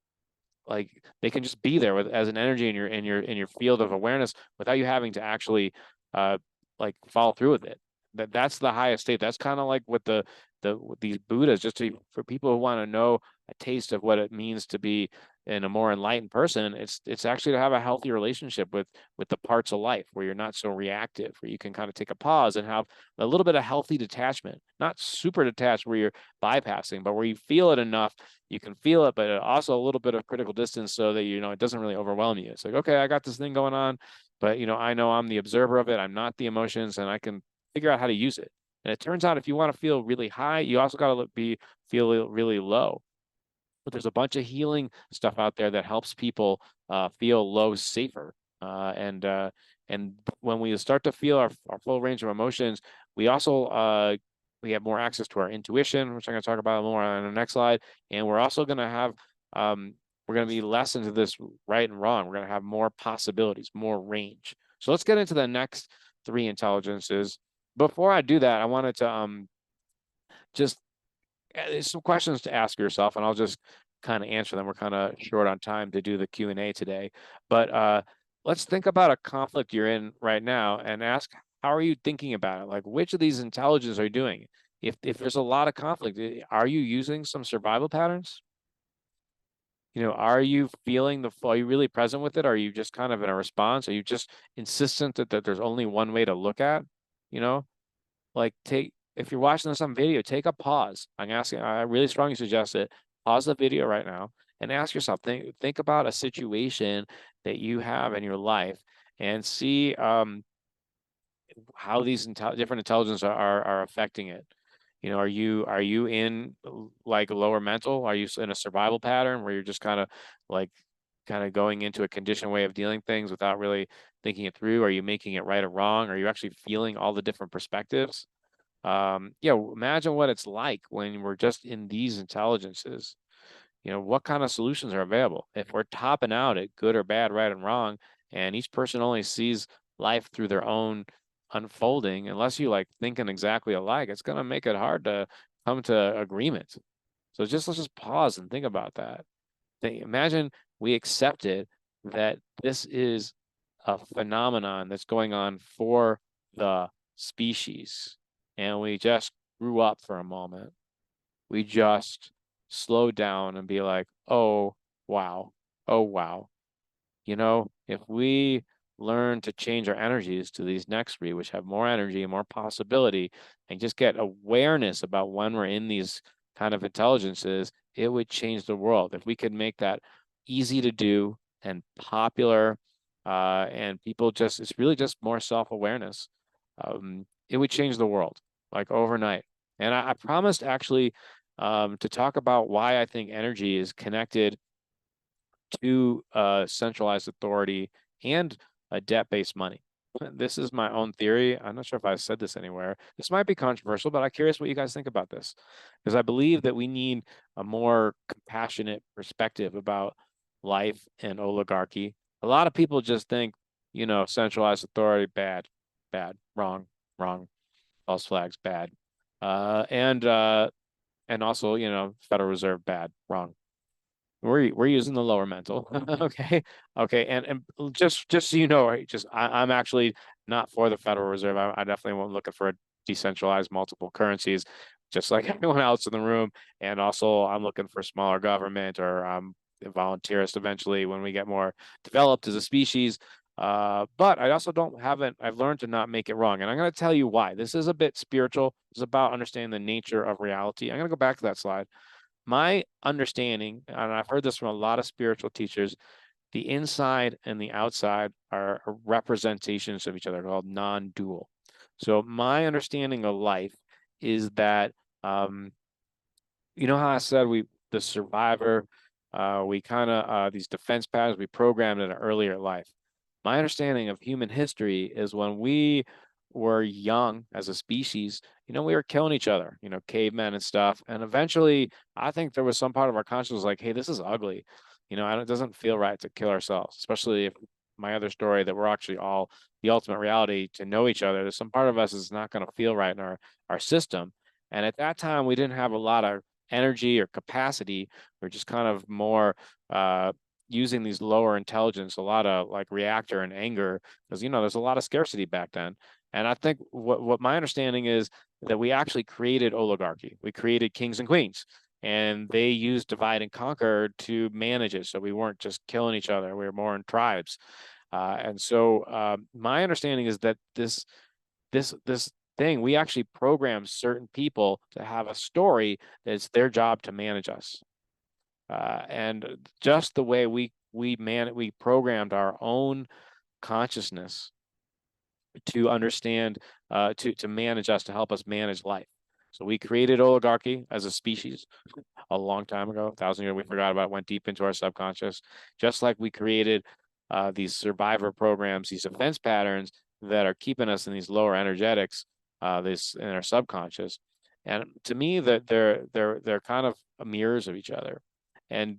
they can just be there with as an energy in your field of awareness without you having to actually like follow through with it. That's the highest state. That's kind of like what these Buddhas, just for people who want to know a taste of what it means to be in a more enlightened person. It's actually to have a healthy relationship with the parts of life where you're not so reactive, where you can kind of take a pause and have a little bit of healthy detachment, not super detached where you're bypassing, but where you feel it enough, you can feel it, but also a little bit of critical distance so that it doesn't really overwhelm you. It's like, okay, I got this thing going on, but I know I'm the observer of it. I'm not the emotions, and I can figure out how to use it. And it turns out if you want to feel really high, you also got to feel really low. But there's a bunch of healing stuff out there that helps people feel low safer. And when we start to feel our full range of emotions, we also we have more access to our intuition, which I'm going to talk about more on the next slide. And we're also going to have we're going to be less into this right and wrong. We're going to have more possibilities, more range. So let's get into the next three intelligences. Before I do that, I wanted to just there's some questions to ask yourself, and I'll just kind of answer them. We're kind of short on time to do the Q&A today, but let's think about a conflict you're in right now and ask, how are you thinking about it? Like, which of these intelligences are you doing? if there's a lot of conflict, are you using some survival patterns? Are you feeling are you really present with it? Are you just kind of in a response? Are you just insistent that there's only one way to look at? You know, like if you're watching some video, take a pause. I'm asking, I really strongly suggest it. Pause the video right now and ask yourself, think about a situation that you have in your life and see how these different intelligences are affecting it. Are you in like lower mental? Are you in a survival pattern where you're just like kind of going into a conditioned way of dealing things without really thinking it through? Are you making it right or wrong? Are you actually feeling all the different perspectives? Yeah, imagine what it's like when we're just in these intelligences. What kind of solutions are available? If we're topping out at good or bad, right and wrong, and each person only sees life through their own unfolding, unless you like thinking exactly alike, it's going to make it hard to come to agreement. So let's just pause and think about that. Imagine we accepted that this is a phenomenon that's going on for the species, and we just grew up for a moment. We just slow down and be like, oh, wow. Oh, wow. If we learn to change our energies to these next three, which have more energy and more possibility, and just get awareness about when we're in these kind of intelligences, it would change the world. If we could make that easy to do and popular, and people it's really just more self-awareness, it would change the world like overnight. And I promised actually to talk about why I think energy is connected to centralized authority and a debt-based money. This is my own theory. I'm not sure if I've said this anywhere. This might be controversial, but I'm curious what you guys think about this, because I believe that we need a more compassionate perspective about life and oligarchy. A lot of people just think, centralized authority, bad, bad, wrong, wrong, false flags, bad. And also, Federal Reserve, bad, wrong. We're using the lower mental. Okay. Okay. And just so you know, right, I'm actually not for the Federal Reserve. I definitely won't looking for a decentralized multiple currencies, just like everyone else in the room. And also I'm looking for smaller government, or a volunteerist eventually when we get more developed as a species. But I also I've learned to not make it wrong. And I'm going to tell you why. This is a bit spiritual. It's about understanding the nature of reality. I'm going to go back to that slide. My understanding, and I've heard this from a lot of spiritual teachers, the inside and the outside are representations of each other, called non-dual. So my understanding of life is that, how I said the survivor, we kind of these defense patterns we programmed in an earlier life. My understanding of human history is when we were young as a species, we were killing each other, cavemen and stuff. And eventually, I think there was some part of our consciousness like, hey, this is ugly. It doesn't feel right to kill ourselves, especially if my other story that we're actually all the ultimate reality to know each other. There's some part of us is not going to feel right in our system. And at that time, we didn't have a lot of energy or capacity. We're just kind of more using these lower intelligence, a lot of like reactor and anger, because there's a lot of scarcity back then. And I think what my understanding is that we actually created oligarchy. We created kings and queens, and they used divide and conquer to manage it. So we weren't just killing each other. We were more in tribes. And so my understanding is that this thing, we actually program certain people to have a story that it's their job to manage us. And just the way we programmed our own consciousness to understand, to manage us, to help us manage life. So we created oligarchy as a species a long time ago, 1,000 years. We forgot about it, went deep into our subconscious, just like we created these survivor programs, these defense patterns that are keeping us in these lower energetics, this in our subconscious. And to me, that they're kind of mirrors of each other. And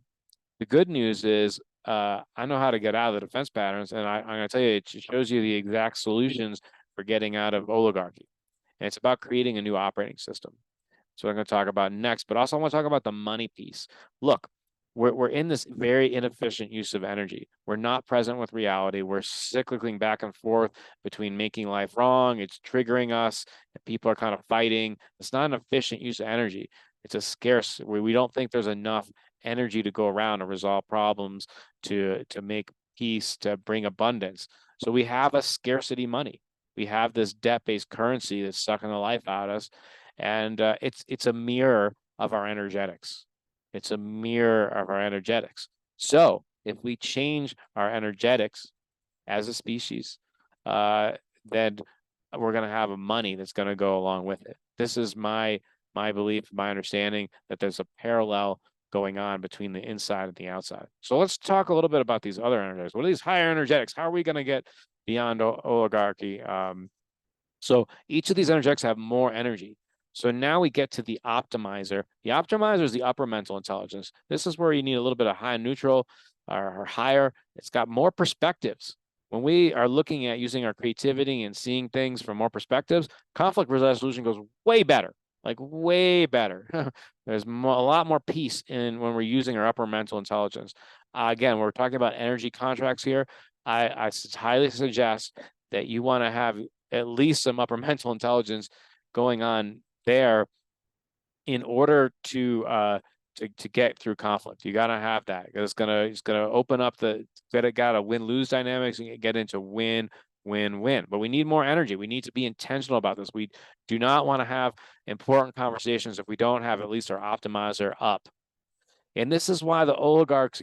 the good news is I know how to get out of the defense patterns, and I'm going to tell you, it shows you the exact solutions for getting out of oligarchy. And it's about creating a new operating system. So I'm going to talk about next, but also I want to talk about the money piece. Look, we're in this very inefficient use of energy. We're not present with reality. We're cycling back and forth between making life wrong. It's triggering us. And people are kind of fighting. It's not an efficient use of energy. It's a scarce. We don't think there's enough energy to go around to resolve problems, to make peace, to bring abundance. So we have a scarcity money. We have this debt-based currency that's sucking the life out of us, and it's a mirror of our energetics. It's a mirror of our energetics. So if we change our energetics as a species, then we're going to have a money that's going to go along with it. This is my belief, my understanding that there's a parallel going on between the inside and the outside. So let's talk a little bit about these other energetics. What are these higher energetics? How are we going to get beyond oligarchy? So each of these energetics have more energy. So now we get to the optimizer. The optimizer is the upper mental intelligence. This is where you need a little bit of high neutral or higher. It's got more perspectives. When we are looking at using our creativity and seeing things from more perspectives, conflict resolution goes way better, like way better. There's a lot more peace in when we're using our upper mental intelligence. Again, we're talking about energy contracts here. I highly suggest that you want to have at least some upper mental intelligence going on there in order to get through conflict. You got to have that. It's gonna open up gotta win-lose dynamics and get into win-win-win. But we need more energy. We need to be intentional about this. We do not want to have important conversations if we don't have at least our optimizer up. And this is why the oligarchs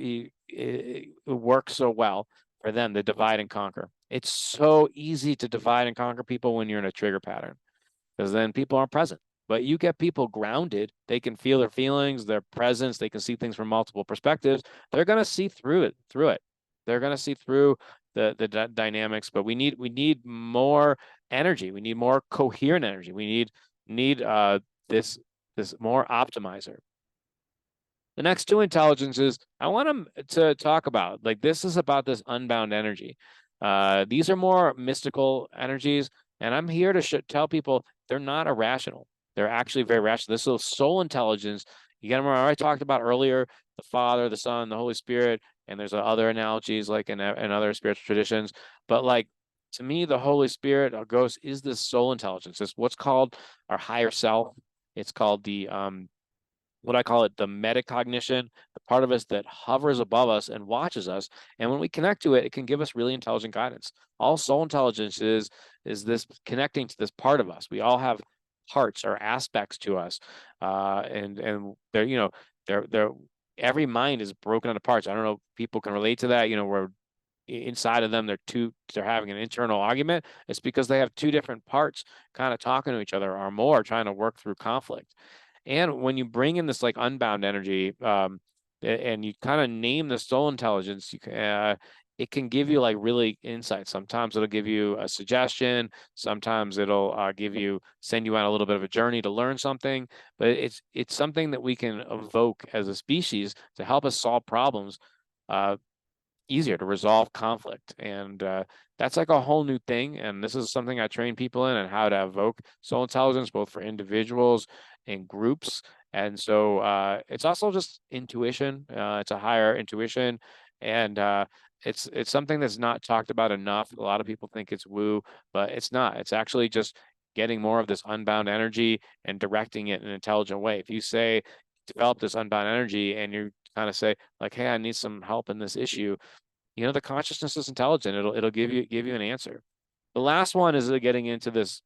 work so well for them to divide and conquer. It's so easy to divide and conquer people when you're in a trigger pattern, because then people aren't present. But you get people grounded, they can feel their feelings, their presence, they can see things from multiple perspectives. They're going to see through it. They're going to see through the dynamics. But we need more energy. We need more coherent energy. We need this more optimizer. The next two intelligences I want them to talk about, like this is about this unbound energy. These are more mystical energies, and I'm here to tell people they're not irrational. They're actually very rational. This is soul intelligence. You get them. I talked about earlier the Father, the Son, the Holy Spirit, and there's other analogies like in other spiritual traditions. But like to me, the Holy Spirit, a ghost, is this soul intelligence. It's what's called our higher self. It's called the what I call it, the metacognition, the part of us that hovers above us and watches us. And when we connect to it, it can give us really intelligent guidance. All soul intelligence is this connecting to this part of us. We all have parts or aspects to us. And they're every mind is broken into parts. I don't know if people can relate to that, where inside of them they're having an internal argument. It's because they have two different parts kind of talking to each other or more, trying to work through conflict. And when you bring in this like unbound energy, and you kind of name the soul intelligence, it can give you like really insight. Sometimes it'll give you a suggestion. Sometimes it'll send you on a little bit of a journey to learn something. But it's something that we can evoke as a species to help us solve problems easier, to resolve conflict. And that's like a whole new thing. And this is something I train people in, and how to evoke soul intelligence, both for individuals and groups. And so it's also just intuition. It's a higher intuition. And it's something that's not talked about enough. A lot of people think it's woo, but it's not. It's actually just getting more of this unbound energy and directing it in an intelligent way. If you say, develop this unbound energy, and you kind of say like, hey, I need some help in this issue, the consciousness is intelligent. It'll give you an answer. The last one is getting into this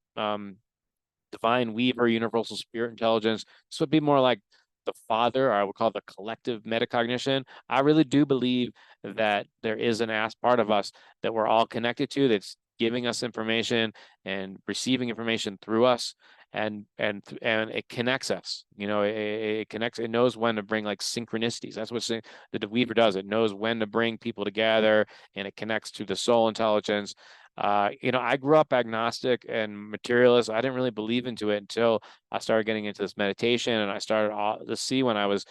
divine weaver, universal spirit intelligence. This would be more like the Father, or I would call it the collective metacognition. I really do believe that there is an part of us that we're all connected to, that's giving us information and receiving information through us, and it connects us. It connects. It knows when to bring like synchronicities. That's what the Weaver does. It knows when to bring people together, and it connects to the soul intelligence. I grew up agnostic and materialist. I didn't really believe into it until I started getting into this meditation, and I started to see when I was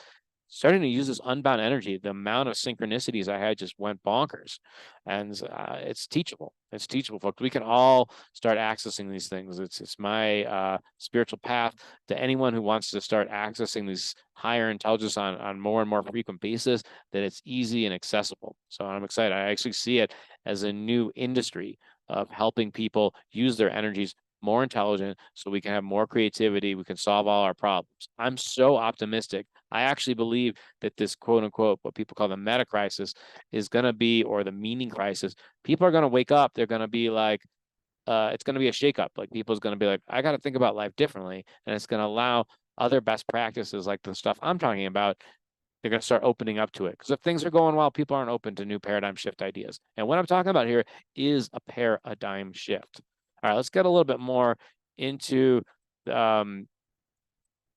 starting to use this unbound energy. The amount of synchronicities I had just went bonkers, and it's teachable. It's teachable, folks. We can all start accessing these things. It's my spiritual path to anyone who wants to start accessing these higher intelligence on more and more frequent basis, that it's easy and accessible. So I'm excited. I actually see it as a new industry of helping people use their energies more intelligent so we can have more creativity. We can solve all our problems. I'm so optimistic. I actually believe that this quote unquote, what people call the meta crisis, is going to be, or the meaning crisis. People are going to wake up. They're going to be like, it's going to be a shakeup. Like people's going to be like, I got to think about life differently. And it's going to allow other best practices like the stuff I'm talking about. They're going to start opening up to it. Because if things are going well, people aren't open to new paradigm shift ideas. And what I'm talking about here is a paradigm shift. All right, let's get a little bit more into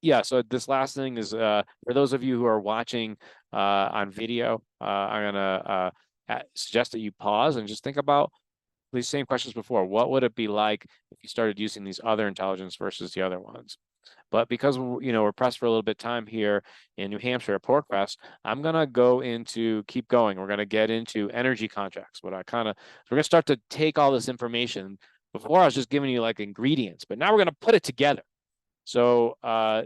yeah, so this last thing is for those of you who are watching on video, I'm gonna suggest that you pause and just think about these same questions before. What would it be like if you started using these other intelligence versus the other ones? But because we're pressed for a little bit of time here in New Hampshire at PorcFest, I'm gonna keep going. We're gonna get into energy contracts. We're gonna start to take all this information. Before I was just giving you like ingredients, but now we're gonna put it together. So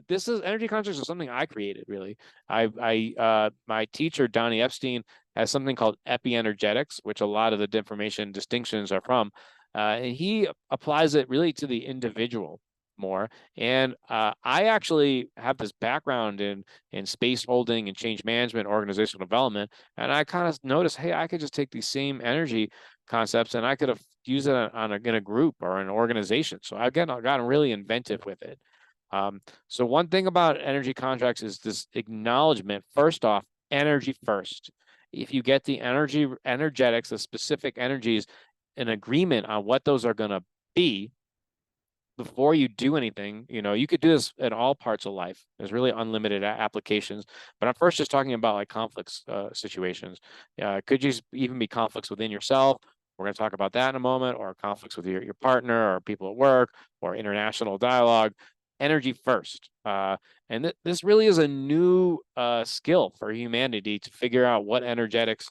this is energy contracts is something I created, really. My teacher, Donnie Epstein, has something called EpiEnergetics, which a lot of the information distinctions are from. And he applies it really to the individual more. And I actually have this background in space holding and change management, organizational development. And I kind of noticed, hey, I could just take these same energy concepts and I could have used it in a group or an organization. So I've gotten really inventive with it. So one thing about energy contracts is this acknowledgement. First off, energy first. If you get the energetics, the specific energies, an agreement on what those are going to be before you do anything, you could do this in all parts of life. There's really unlimited applications, but I'm first just talking about like conflicts situations. Could you even be conflicts within yourself? We're going to talk about that in a moment, or conflicts with your partner or people at work or international dialogue. Energy first. And this really is a new skill for humanity to figure out what energetics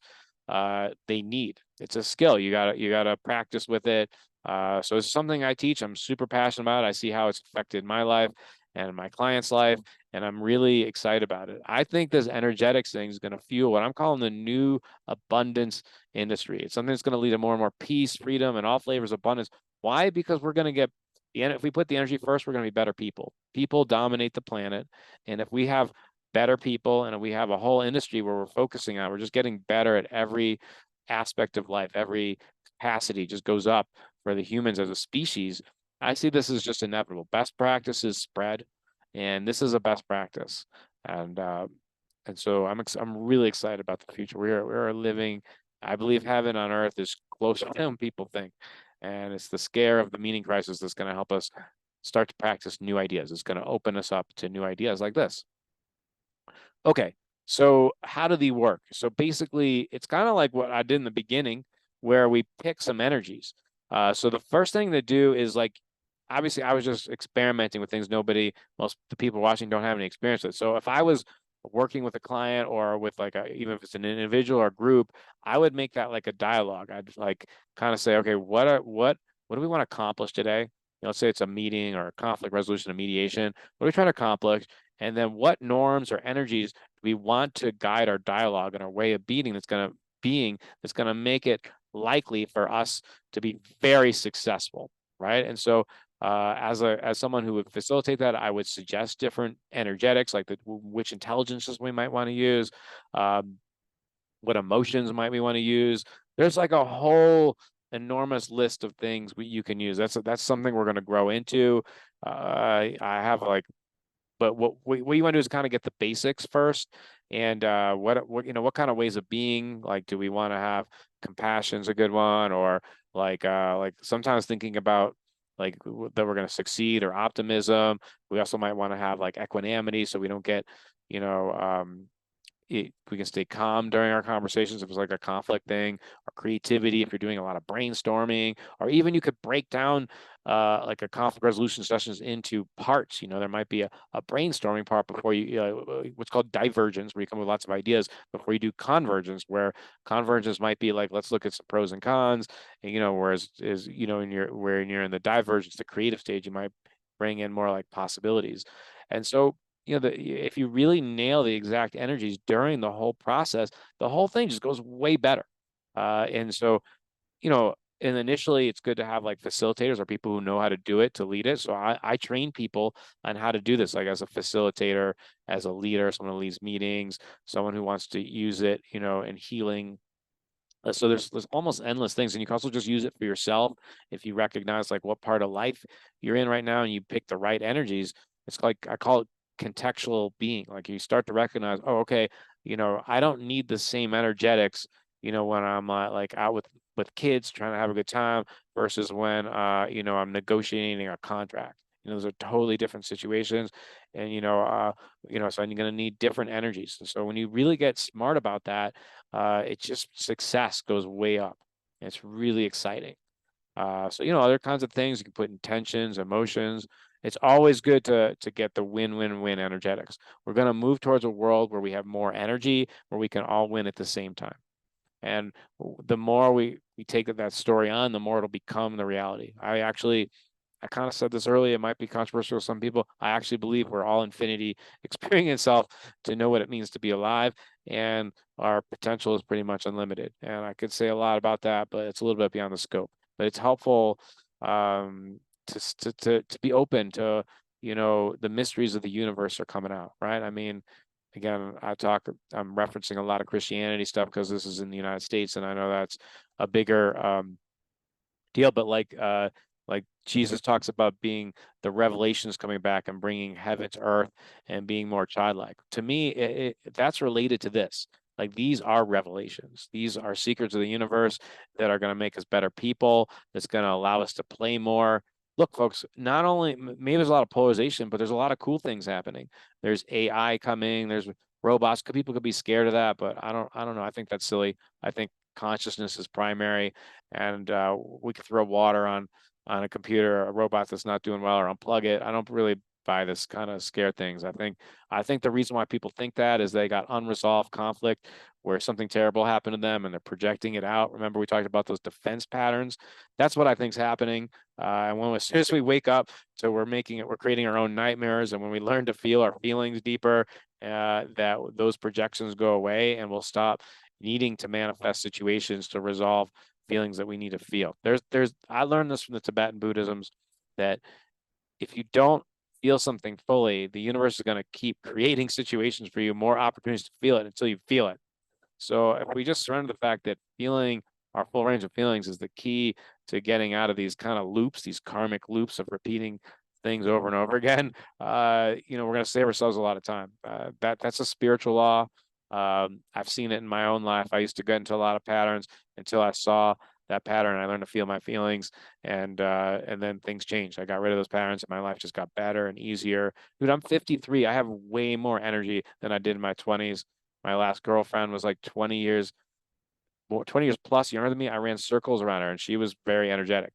they need. It's a skill. You gotta practice with it. So it's something I teach. I'm super passionate about. I see how it's affected my life and my client's life, and I'm really excited about it. I think this energetics thing is going to fuel what I'm calling the new abundance industry. It's something that's going to lead to more and more peace, freedom, and all flavors of abundance. Why? Because we're going to get if we put the energy first, we're going to be better people. People dominate the planet, and if we have better people and we have a whole industry where we're focusing on, we're just getting better at every aspect of life. Every capacity just goes up for the humans as a species. I see this as just inevitable. Best practices spread, and this is a best practice. And so I'm really excited about the future. We're living, I believe, heaven on earth is closer than people think, and it's the scare of the meaning crisis that's going to help us start to practice new ideas. It's going to open us up to new ideas like this. Okay, so how do they work? So basically, it's kind of like what I did in the beginning, where we pick some energies. So the first thing to do is like, obviously, I was just experimenting with things. Most the people watching don't have any experience with. So if I was working with a client or with like even if it's an individual or group, I would make that like a dialogue. I'd like kind of say, okay, what do we want to accomplish today? Let's say it's a meeting or a conflict resolution, a mediation. What are we trying to accomplish? And then what norms or energies do we want to guide our dialogue and our way of being that's going to make it likely for us to be very successful, right? And so as someone who would facilitate that, I would suggest different energetics, like which intelligences we might want to use, what emotions might we want to use. There's like a whole enormous list of things you can use. That's something we're going to grow into. I have like but what you want to do is kind of get the basics first, and what kind of ways of being, like, do we want to have compassion's a good one, or like sometimes thinking about like that we're going to succeed, or optimism. We also might want to have like equanimity, so we don't get you know we can stay calm during our conversations if it's like a conflict thing, or creativity if you're doing a lot of brainstorming, or even you could break down like a conflict resolution sessions into parts. There might be a brainstorming part before what's called divergence, where you come with lots of ideas before you do convergence, where convergence might be like, let's look at some pros and cons, and whereas when you're in the divergence, the creative stage, you might bring in more like possibilities. And so if you really nail the exact energies during the whole process, the whole thing just goes way better. And so, and initially it's good to have like facilitators or people who know how to do it to lead it. So I train people on how to do this, like as a facilitator, as a leader, someone who leads meetings, someone who wants to use it, in healing. So there's almost endless things, and you can also just use it for yourself if you recognize like what part of life you're in right now, and you pick the right energies. It's like, I call it contextual being. Like, you start to recognize, oh, okay, I don't need the same energetics, when I'm like out with kids trying to have a good time versus when I'm negotiating a contract. Those are totally different situations, and so I'm going to need different energies. And so when you really get smart about that, it's just success goes way up. It's really exciting. So other kinds of things you can put intentions, emotions. It's always good to get the win-win-win energetics. We're going to move towards a world where we have more energy, where we can all win at the same time. And the more we take that story on, the more it'll become the reality. I kind of said this earlier, it might be controversial to some people. I actually believe we're all infinity experiencing itself to know what it means to be alive, and our potential is pretty much unlimited. And I could say a lot about that, but it's a little bit beyond the scope. But it's helpful to be open to, the mysteries of the universe are coming out, right? I mean, again, I'm referencing a lot of Christianity stuff because this is in the United States, and I know that's a bigger deal, but like Jesus talks about being the revelations coming back and bringing heaven to earth and being more childlike. To me, that's related to this. Like, these are revelations. These are secrets of the universe that are going to make us better people. That's going to allow us to play more. Look, folks, not only maybe there's a lot of polarization, but there's a lot of cool things happening. There's AI coming. There's robots. People could be scared of that, but I don't know. I think that's silly. I think consciousness is primary, and we could throw water on a computer, a robot that's not doing well, or unplug it. I don't really buy this kind of scare things. I think the reason why people think that is they got unresolved conflict where something terrible happened to them and they're projecting it out. Remember, we talked about those defense patterns. That's what I think is happening. And as soon as we wake up, so we're creating our own nightmares. And when we learn to feel our feelings deeper, that those projections go away, and we'll stop needing to manifest situations to resolve feelings that we need to feel. I learned this from the Tibetan Buddhisms, that if you don't feel something fully, the universe is going to keep creating situations for you, more opportunities to feel it until you feel it. So if we just surrender the fact that feeling our full range of feelings is the key to getting out of these kind of loops, these karmic loops of repeating things over and over again, we're going to save ourselves a lot of time. That's a spiritual law. I've seen it in my own life. I used to get into a lot of patterns until I saw that pattern. I learned to feel my feelings, and then things changed. I got rid of those patterns, and my life just got better and easier. Dude, I'm 53. I have way more energy than I did in my 20s. My last girlfriend was like 20 years plus younger than me. I ran circles around her, and she was very energetic.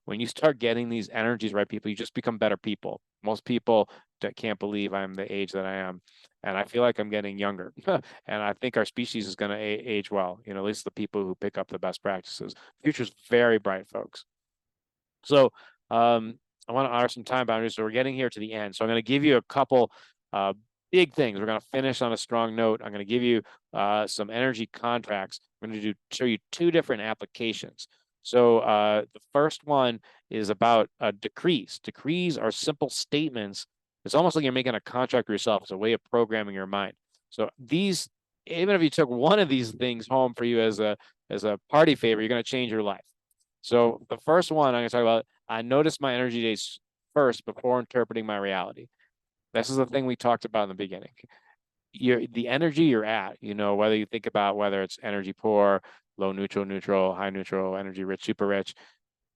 When you start getting these energies right, people, you just become better people. Most people can't believe I'm the age that I am, and I feel like I'm getting younger. And I think our species is going to age well. At least the people who pick up the best practices. The future's very bright, folks. So I want to honor some time boundaries. So we're getting here to the end. So I'm going to give you a couple big things. We're going to finish on a strong note. I'm going to give you some energy contracts. I'm going to show you two different applications. So the first one is about decrees. Decrees are simple statements. It's almost like you're making a contract with yourself. It's a way of programming your mind. So these, even if you took one of these things home for you as a party favor, you're going to change your life. So the first one I'm going to talk about, I notice my energy days first before interpreting my reality. This is the thing we talked about in the beginning. The energy you're at, whether you think about whether it's energy poor, low neutral, neutral, high neutral, energy rich, super rich,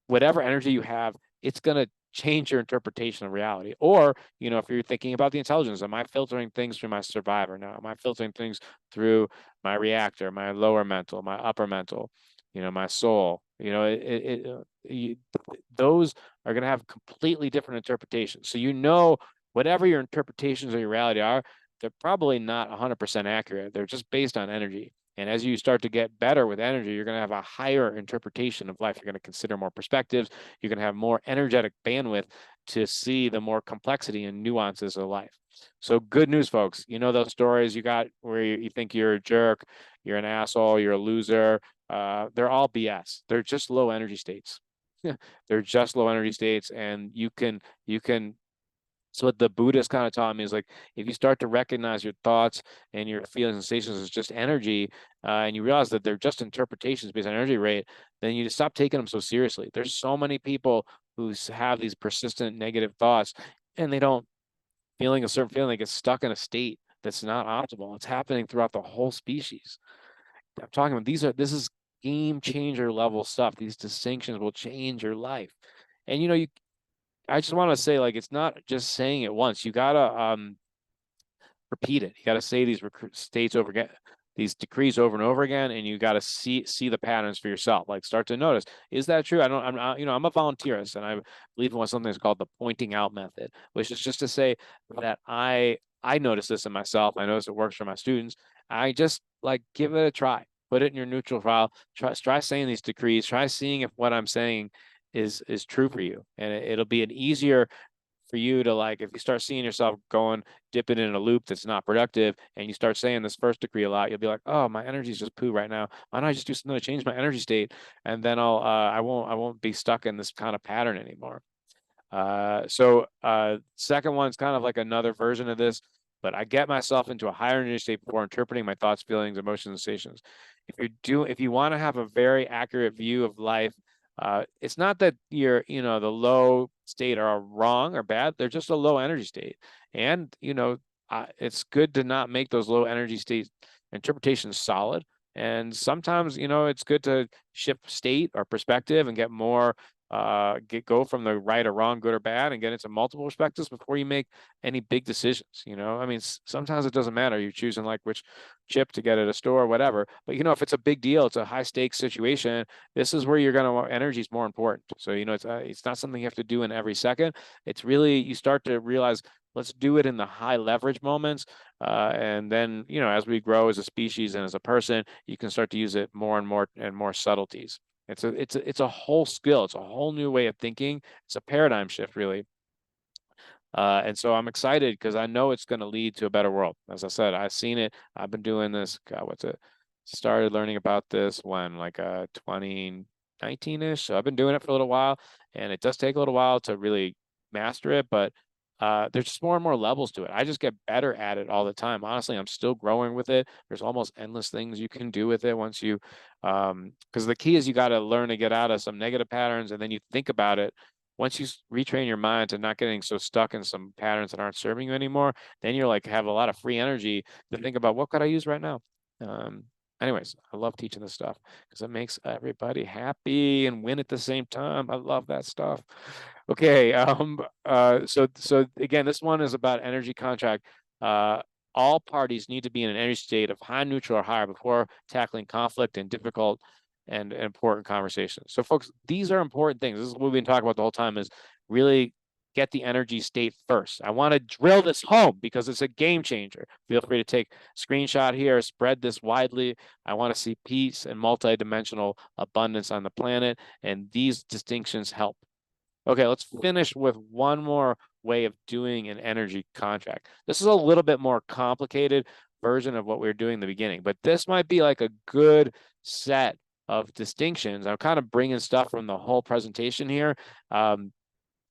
whatever energy you have, it's going to change your interpretation of reality. Or, if you're thinking about the intelligence, am I filtering things through my survivor now? Am I filtering things through my reactor, my lower mental, my upper mental, my soul? Those are going to have completely different interpretations. So, whatever your interpretations of your reality are, they're probably not 100% accurate. They're just based on energy. And as you start to get better with energy, you're going to have a higher interpretation of life. You're going to consider more perspectives. You're going to have more energetic bandwidth to see the more complexity and nuances of life. So good news, folks. Those stories you got where you think you're a jerk, you're an asshole, you're a loser. They're all BS. They're just low energy states. They're just low energy states, and you can. So what the Buddhist kind of taught me is like, if you start to recognize your thoughts and your feelings and sensations as just energy, and you realize that they're just interpretations based on energy rate, then you just stop taking them so seriously. There's so many people who have these persistent negative thoughts, and they don't feeling a certain feeling, they get stuck in a state that's not optimal. It's happening throughout the whole species. I'm talking about this is game changer level stuff. These distinctions will change your life. And I just want to say, like, it's not just saying it once. You gotta repeat it. You gotta say these states over again, these decrees over and over again, and you gotta see the patterns for yourself. Like, start to notice, is that true? I'm a volunteerist, and I believe in something that's called the pointing out method, which is just to say that I notice this in myself. I notice it works for my students. I just like give it a try. Put it in your neutral file. Try saying these decrees. Try seeing if what I'm saying is true for you, and it'll be an easier for you to, like, if you start seeing yourself dipping in a loop that's not productive, and you start saying this first decree a lot, you'll be like, oh, my energy is just poo right now. Why don't I just do something to change my energy state, and then I won't be stuck in this kind of pattern anymore. Second one's kind of like another version of this, but I get myself into a higher energy state before interpreting my thoughts, feelings, emotions, and sensations. If you want to have a very accurate view of life, it's not that the low state are wrong or bad. They're just a low energy state. And, it's good to not make those low energy state interpretations solid. And sometimes, it's good to shift state or perspective and get more go from the right or wrong, good or bad, and get into multiple perspectives before you make any big decisions. I mean, sometimes it doesn't matter. You're choosing like which chip to get at a store or whatever. But if it's a big deal, it's a high stakes situation. This is where energy is more important. So it's not something you have to do in every second. It's really, you start to realize, let's do it in the high leverage moments. And then, as we grow as a species and as a person, you can start to use it more and more subtleties. It's a whole skill. It's a whole new way of thinking. It's a paradigm shift, really. And so I'm excited because I know it's going to lead to a better world. As I said, I've seen it. I've been doing this. God, started learning about this when, like, 2019-ish. So I've been doing it for a little while, and it does take a little while to really master it, but there's just more and more levels to it. I just get better at it all the time. Honestly, I'm still growing with it. There's almost endless things you can do with it once you, because the key is you got to learn to get out of some negative patterns, and then you think about it. Once you retrain your mind to not getting so stuck in some patterns that aren't serving you anymore, then you're like, have a lot of free energy to think about, what could I use right now? Anyways, I love teaching this stuff because it makes everybody happy and win at the same time. I love that stuff. Okay. So again, this one is about energy contract. All parties need to be in an energy state of high, neutral, or higher before tackling conflict and difficult and important conversations. So folks, these are important things. This is what we've been talking about the whole time, is really get the energy state first. I want to drill this home because it's a game changer. Feel free to take a screenshot here, spread this widely. I want to see peace and multidimensional abundance on the planet, and these distinctions help. Okay, let's finish with one more way of doing an energy contract. This is a little bit more complicated version of what we were doing in the beginning, but this might be like a good set of distinctions. I'm kind of bringing stuff from the whole presentation here.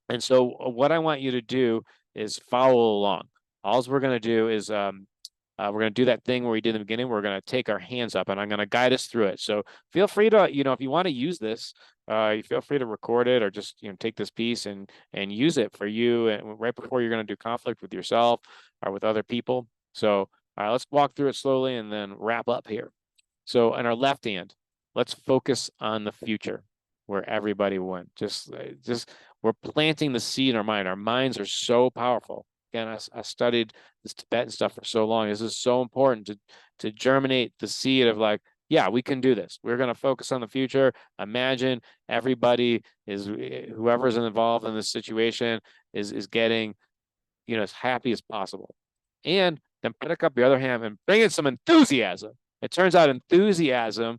And so what I want you to do is follow along. All we're going to do is we're going to do that thing where we did in the beginning. We're going to take our hands up, and I'm going to guide us through it. So feel free to, if you want to use this, you feel free to record it, or just take this piece and use it for you, and right before you're going to do conflict with yourself or with other people. So let's walk through it slowly and then wrap up here. So in our left hand, let's focus on the future where everybody went. Just we're planting the seed in our mind. Our minds are so powerful. Again, I studied this Tibetan stuff for so long. This is so important to germinate the seed of like, yeah, we can do this. We're going to focus on the future. Imagine everybody is, whoever's involved in this situation is getting, as happy as possible. And then pick up the other hand and bring in some enthusiasm. It turns out enthusiasm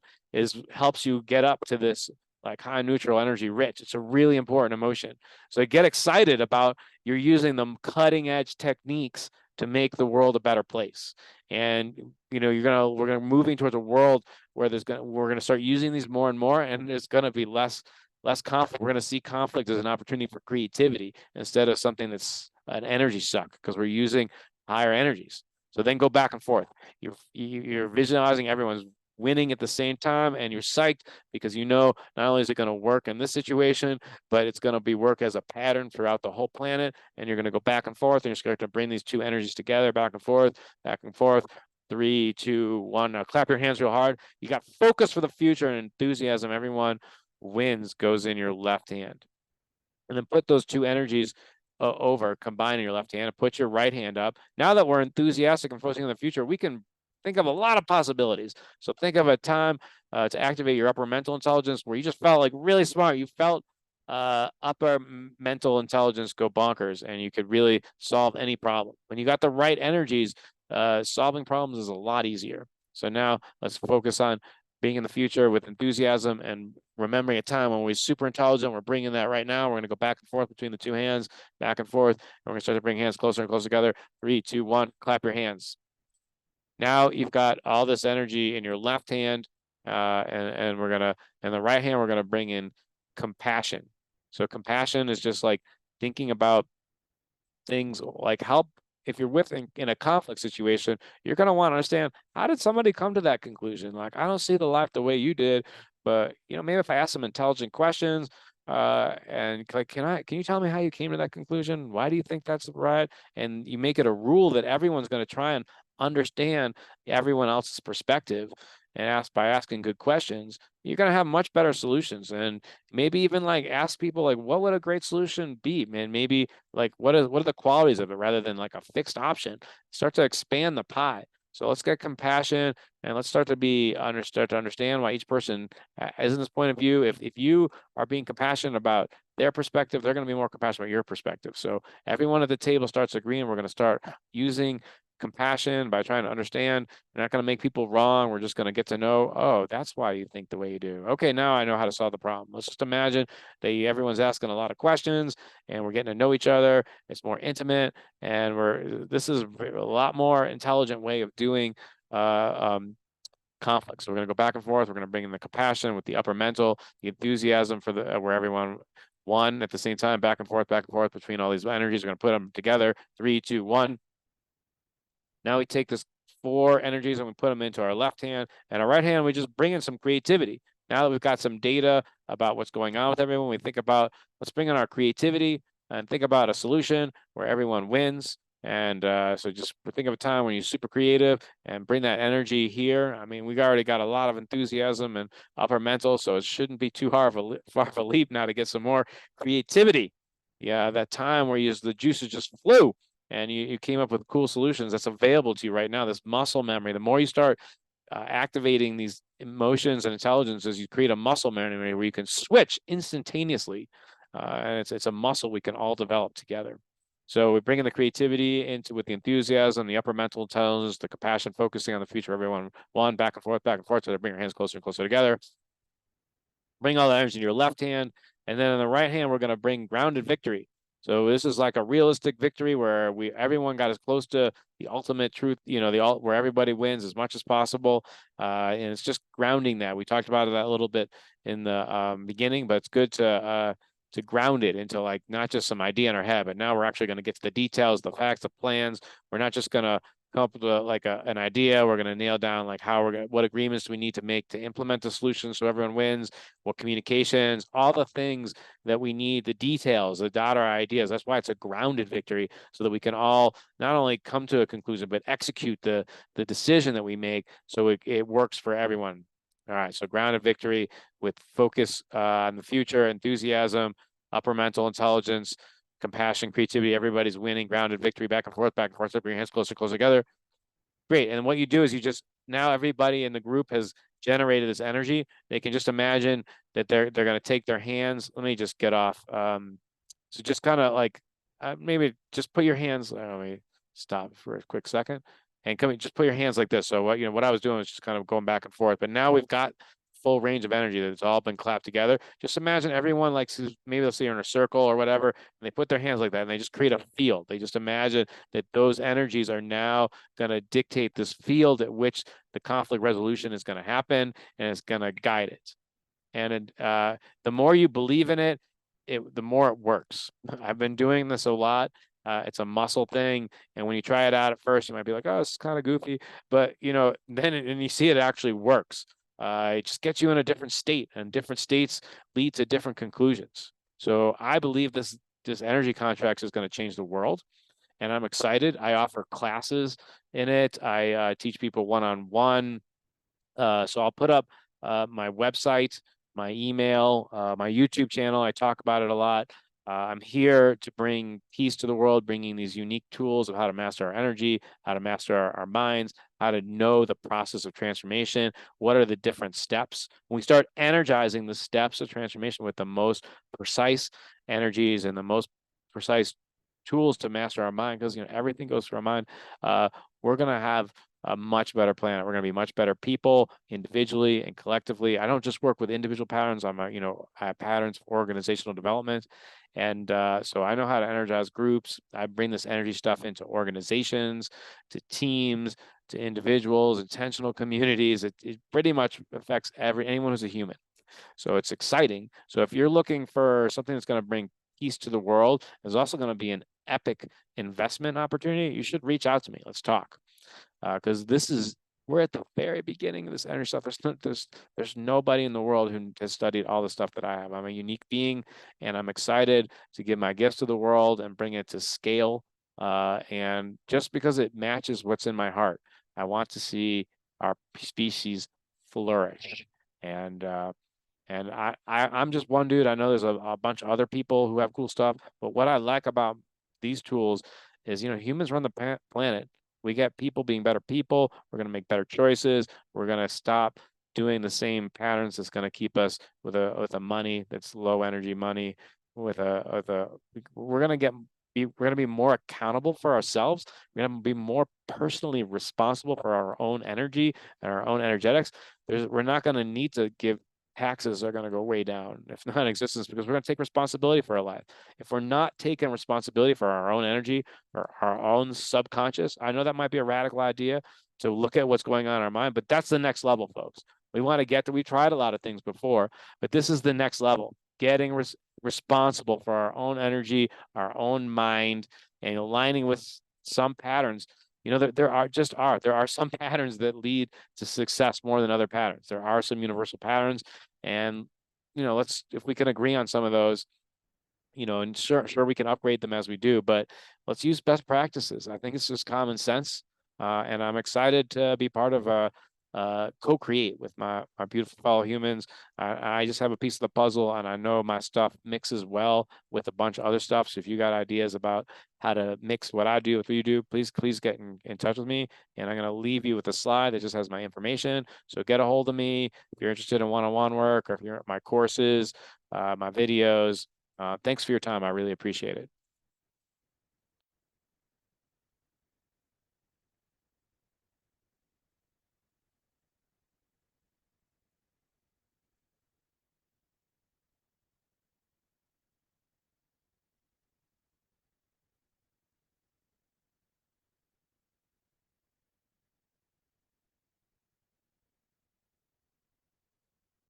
helps you get up to this like high neutral energy rich. It's a really important emotion. So get excited about you're using the cutting edge techniques to make the world a better place. And we're gonna moving towards a world where we're gonna start using these more and more, and there's gonna be less conflict. We're gonna see conflict as an opportunity for creativity instead of something that's an energy suck, because we're using higher energies. So then go back and forth. You're visualizing everyone's winning at the same time, and you're psyched because not only is it going to work in this situation, but it's going to be work as a pattern throughout the whole planet. And you're going to go back and forth, and you're going to bring these two energies together, back and forth, back and forth. 3, 2, 1. Now clap your hands real hard. You got focus for the future and enthusiasm. Everyone wins goes in your left hand. And then put those two energies over, combine in your left hand, and put your right hand up. Now that we're enthusiastic and focusing on the future, we can think of a lot of possibilities. So think of a time to activate your upper mental intelligence where you just felt like really smart. You felt upper mental intelligence go bonkers, and you could really solve any problem. When you got the right energies, solving problems is a lot easier. So now let's focus on being in the future with enthusiasm and remembering a time when we're super intelligent. We're bringing that right now. We're going to go back and forth between the two hands, back and forth. And we're going to start to bring hands closer and closer together. 3, 2, 1, clap your hands. Now you've got all this energy in your left hand, and we're going to, in the right hand, we're going to bring in compassion. So compassion is just like thinking about things like help. If you're in a conflict situation, you're going to want to understand, how did somebody come to that conclusion? Like, I don't see the life the way you did, but maybe if I ask some intelligent questions, and like, can you tell me how you came to that conclusion? Why do you think that's right? And you make it a rule that everyone's going to try and understand everyone else's perspective, and by asking good questions, you're going to have much better solutions. And maybe even like ask people like, what would a great solution be, man? Maybe like what are the qualities of it, rather than like a fixed option. Start to expand the pie. So let's get compassion, and let's start to understand why each person is in this point of view. If you are being compassionate about their perspective, they're going to be more compassionate about your perspective. So everyone at the table starts agreeing. We're going to start using compassion by trying to understand. We're not going to make people wrong. We're just going to get to know, oh, that's why you think the way you do. Okay, now I know how to solve the problem. Let's just imagine that everyone's asking a lot of questions, and we're getting to know each other. It's more intimate, and this is a lot more intelligent way of doing conflict. So we're going to go back and forth. We're going to bring in the compassion with the upper mental, the enthusiasm for where everyone won at the same time, back and forth between all these energies. We're going to put them together. 3, 2, 1. Now we take this 4 energies and we put them into our left hand, and our right hand, we just bring in some creativity. Now that we've got some data about what's going on with everyone, we think about, let's bring in our creativity and think about a solution where everyone wins. And so just think of a time when you're super creative and bring that energy here. I mean, we've already got a lot of enthusiasm and upper mental, so it shouldn't be too far of a leap now to get some more creativity. Yeah, that time where the juices just flew, and you came up with cool solutions that's available to you right now. This muscle memory, the more you start activating these emotions and intelligences, you create a muscle memory where you can switch instantaneously. And it's a muscle we can all develop together. So we bring in the creativity with the enthusiasm, the upper mental intelligence, the compassion, focusing on the future. Everyone, back and forth. So they bring your hands closer and closer together. Bring all that energy in your left hand. And then in the right hand, we're going to bring grounded victory. So this is like a realistic victory where everyone got as close to the ultimate truth, where everybody wins as much as possible. And it's just grounding that. We talked about that a little bit in the beginning, but it's good to ground it into like not just some idea in our head, but now we're actually going to get to the details, the facts, the plans. We're not just going to come up with an idea. We're going to nail down like what agreements do we need to make to implement the solution so everyone wins, what communications, all the things that we need, the details, the dot our ideas. That's why it's a grounded victory, so that we can all not only come to a conclusion, but execute the decision that we make so it works for everyone. All right, so grounded victory with focus on the future, enthusiasm, upper mental intelligence, compassion, creativity, everybody's winning, grounded, victory, back and forth, put your hands closer, closer together. Great. And what you do is you just, now everybody in the group has generated this energy. They can just imagine that they're going to take their hands. Let me just get off. So just kind of like, maybe just put your hands, let me stop for a quick second and just put your hands like this. So what I was doing was just kind of going back and forth, but now we've got full range of energy that's all been clapped together. Just imagine everyone, like, maybe they'll see in a circle or whatever, and they put their hands like that and they just create a field. They just imagine that those energies are now going to dictate this field at which the conflict resolution is going to happen, and it's going to guide it. And the more you believe in it, the more it works. I've been doing this a lot. It's a muscle thing. And when you try it out at first, you might be like, oh, it's kind of goofy. But, then and you see it actually works. It just gets you in a different state, and different states lead to different conclusions. So I believe this energy contracts is going to change the world. And I'm excited. I offer classes in it. I teach people one-on-one. So I'll put up my website, my email, my YouTube channel. I talk about it a lot. I'm here to bring peace to the world, bringing these unique tools of how to master our energy, how to master our minds, how to know the process of transformation. What are the different steps? When we start energizing the steps of transformation with the most precise energies and the most precise tools to master our mind, because everything goes through our mind, we're going to have a much better planet. We're going to be much better people individually and collectively. I don't just work with individual patterns. I have patterns for organizational development. And so I know how to energize groups. I bring this energy stuff into organizations, to teams, to individuals, intentional communities. It pretty much affects anyone who's a human. So it's exciting. So if you're looking for something that's going to bring peace to the world, there's also going to be an epic investment opportunity, you should reach out to me. Let's talk. Because we're at the very beginning of this energy stuff. There's nobody in the world who has studied all the stuff that I have. I'm a unique being, and I'm excited to give my gifts to the world and bring it to scale. And just because it matches what's in my heart, I want to see our species flourish. And I'm just one dude. I know there's a bunch of other people who have cool stuff, but what I like about these tools is, humans run the planet. We get people being better people. We're going to make better choices. We're going to stop doing the same patterns that's going to keep us with a money that's low energy money. We're going to be more accountable for ourselves. We're going to be more personally responsible for our own energy and our own energetics. We're not going to need to give taxes are going to go way down, if not in existence, because we're going to take responsibility for our life. If we're not taking responsibility for our own energy or our own subconscious, I know that might be a radical idea to look at what's going on in our mind, but that's the next level, folks. We want to get to, we tried a lot of things before, but this is the next level, getting responsible for our own energy, our own mind, and aligning with some patterns. There are some patterns that lead to success more than other patterns. There are some universal patterns, and if we can agree on some of those, and sure we can upgrade them as we do, but let's use best practices. I think it's just common sense, and I'm excited to be part of co-create with my beautiful fellow humans. I just have a piece of the puzzle, and I know my stuff mixes well with a bunch of other stuff. So if you got ideas about how to mix what I do with what you do, please get in touch with me. And I'm going to leave you with a slide that just has my information. So get a hold of me if you're interested in one-on-one work, or if you're at my courses, my videos. Thanks for your time. I really appreciate it.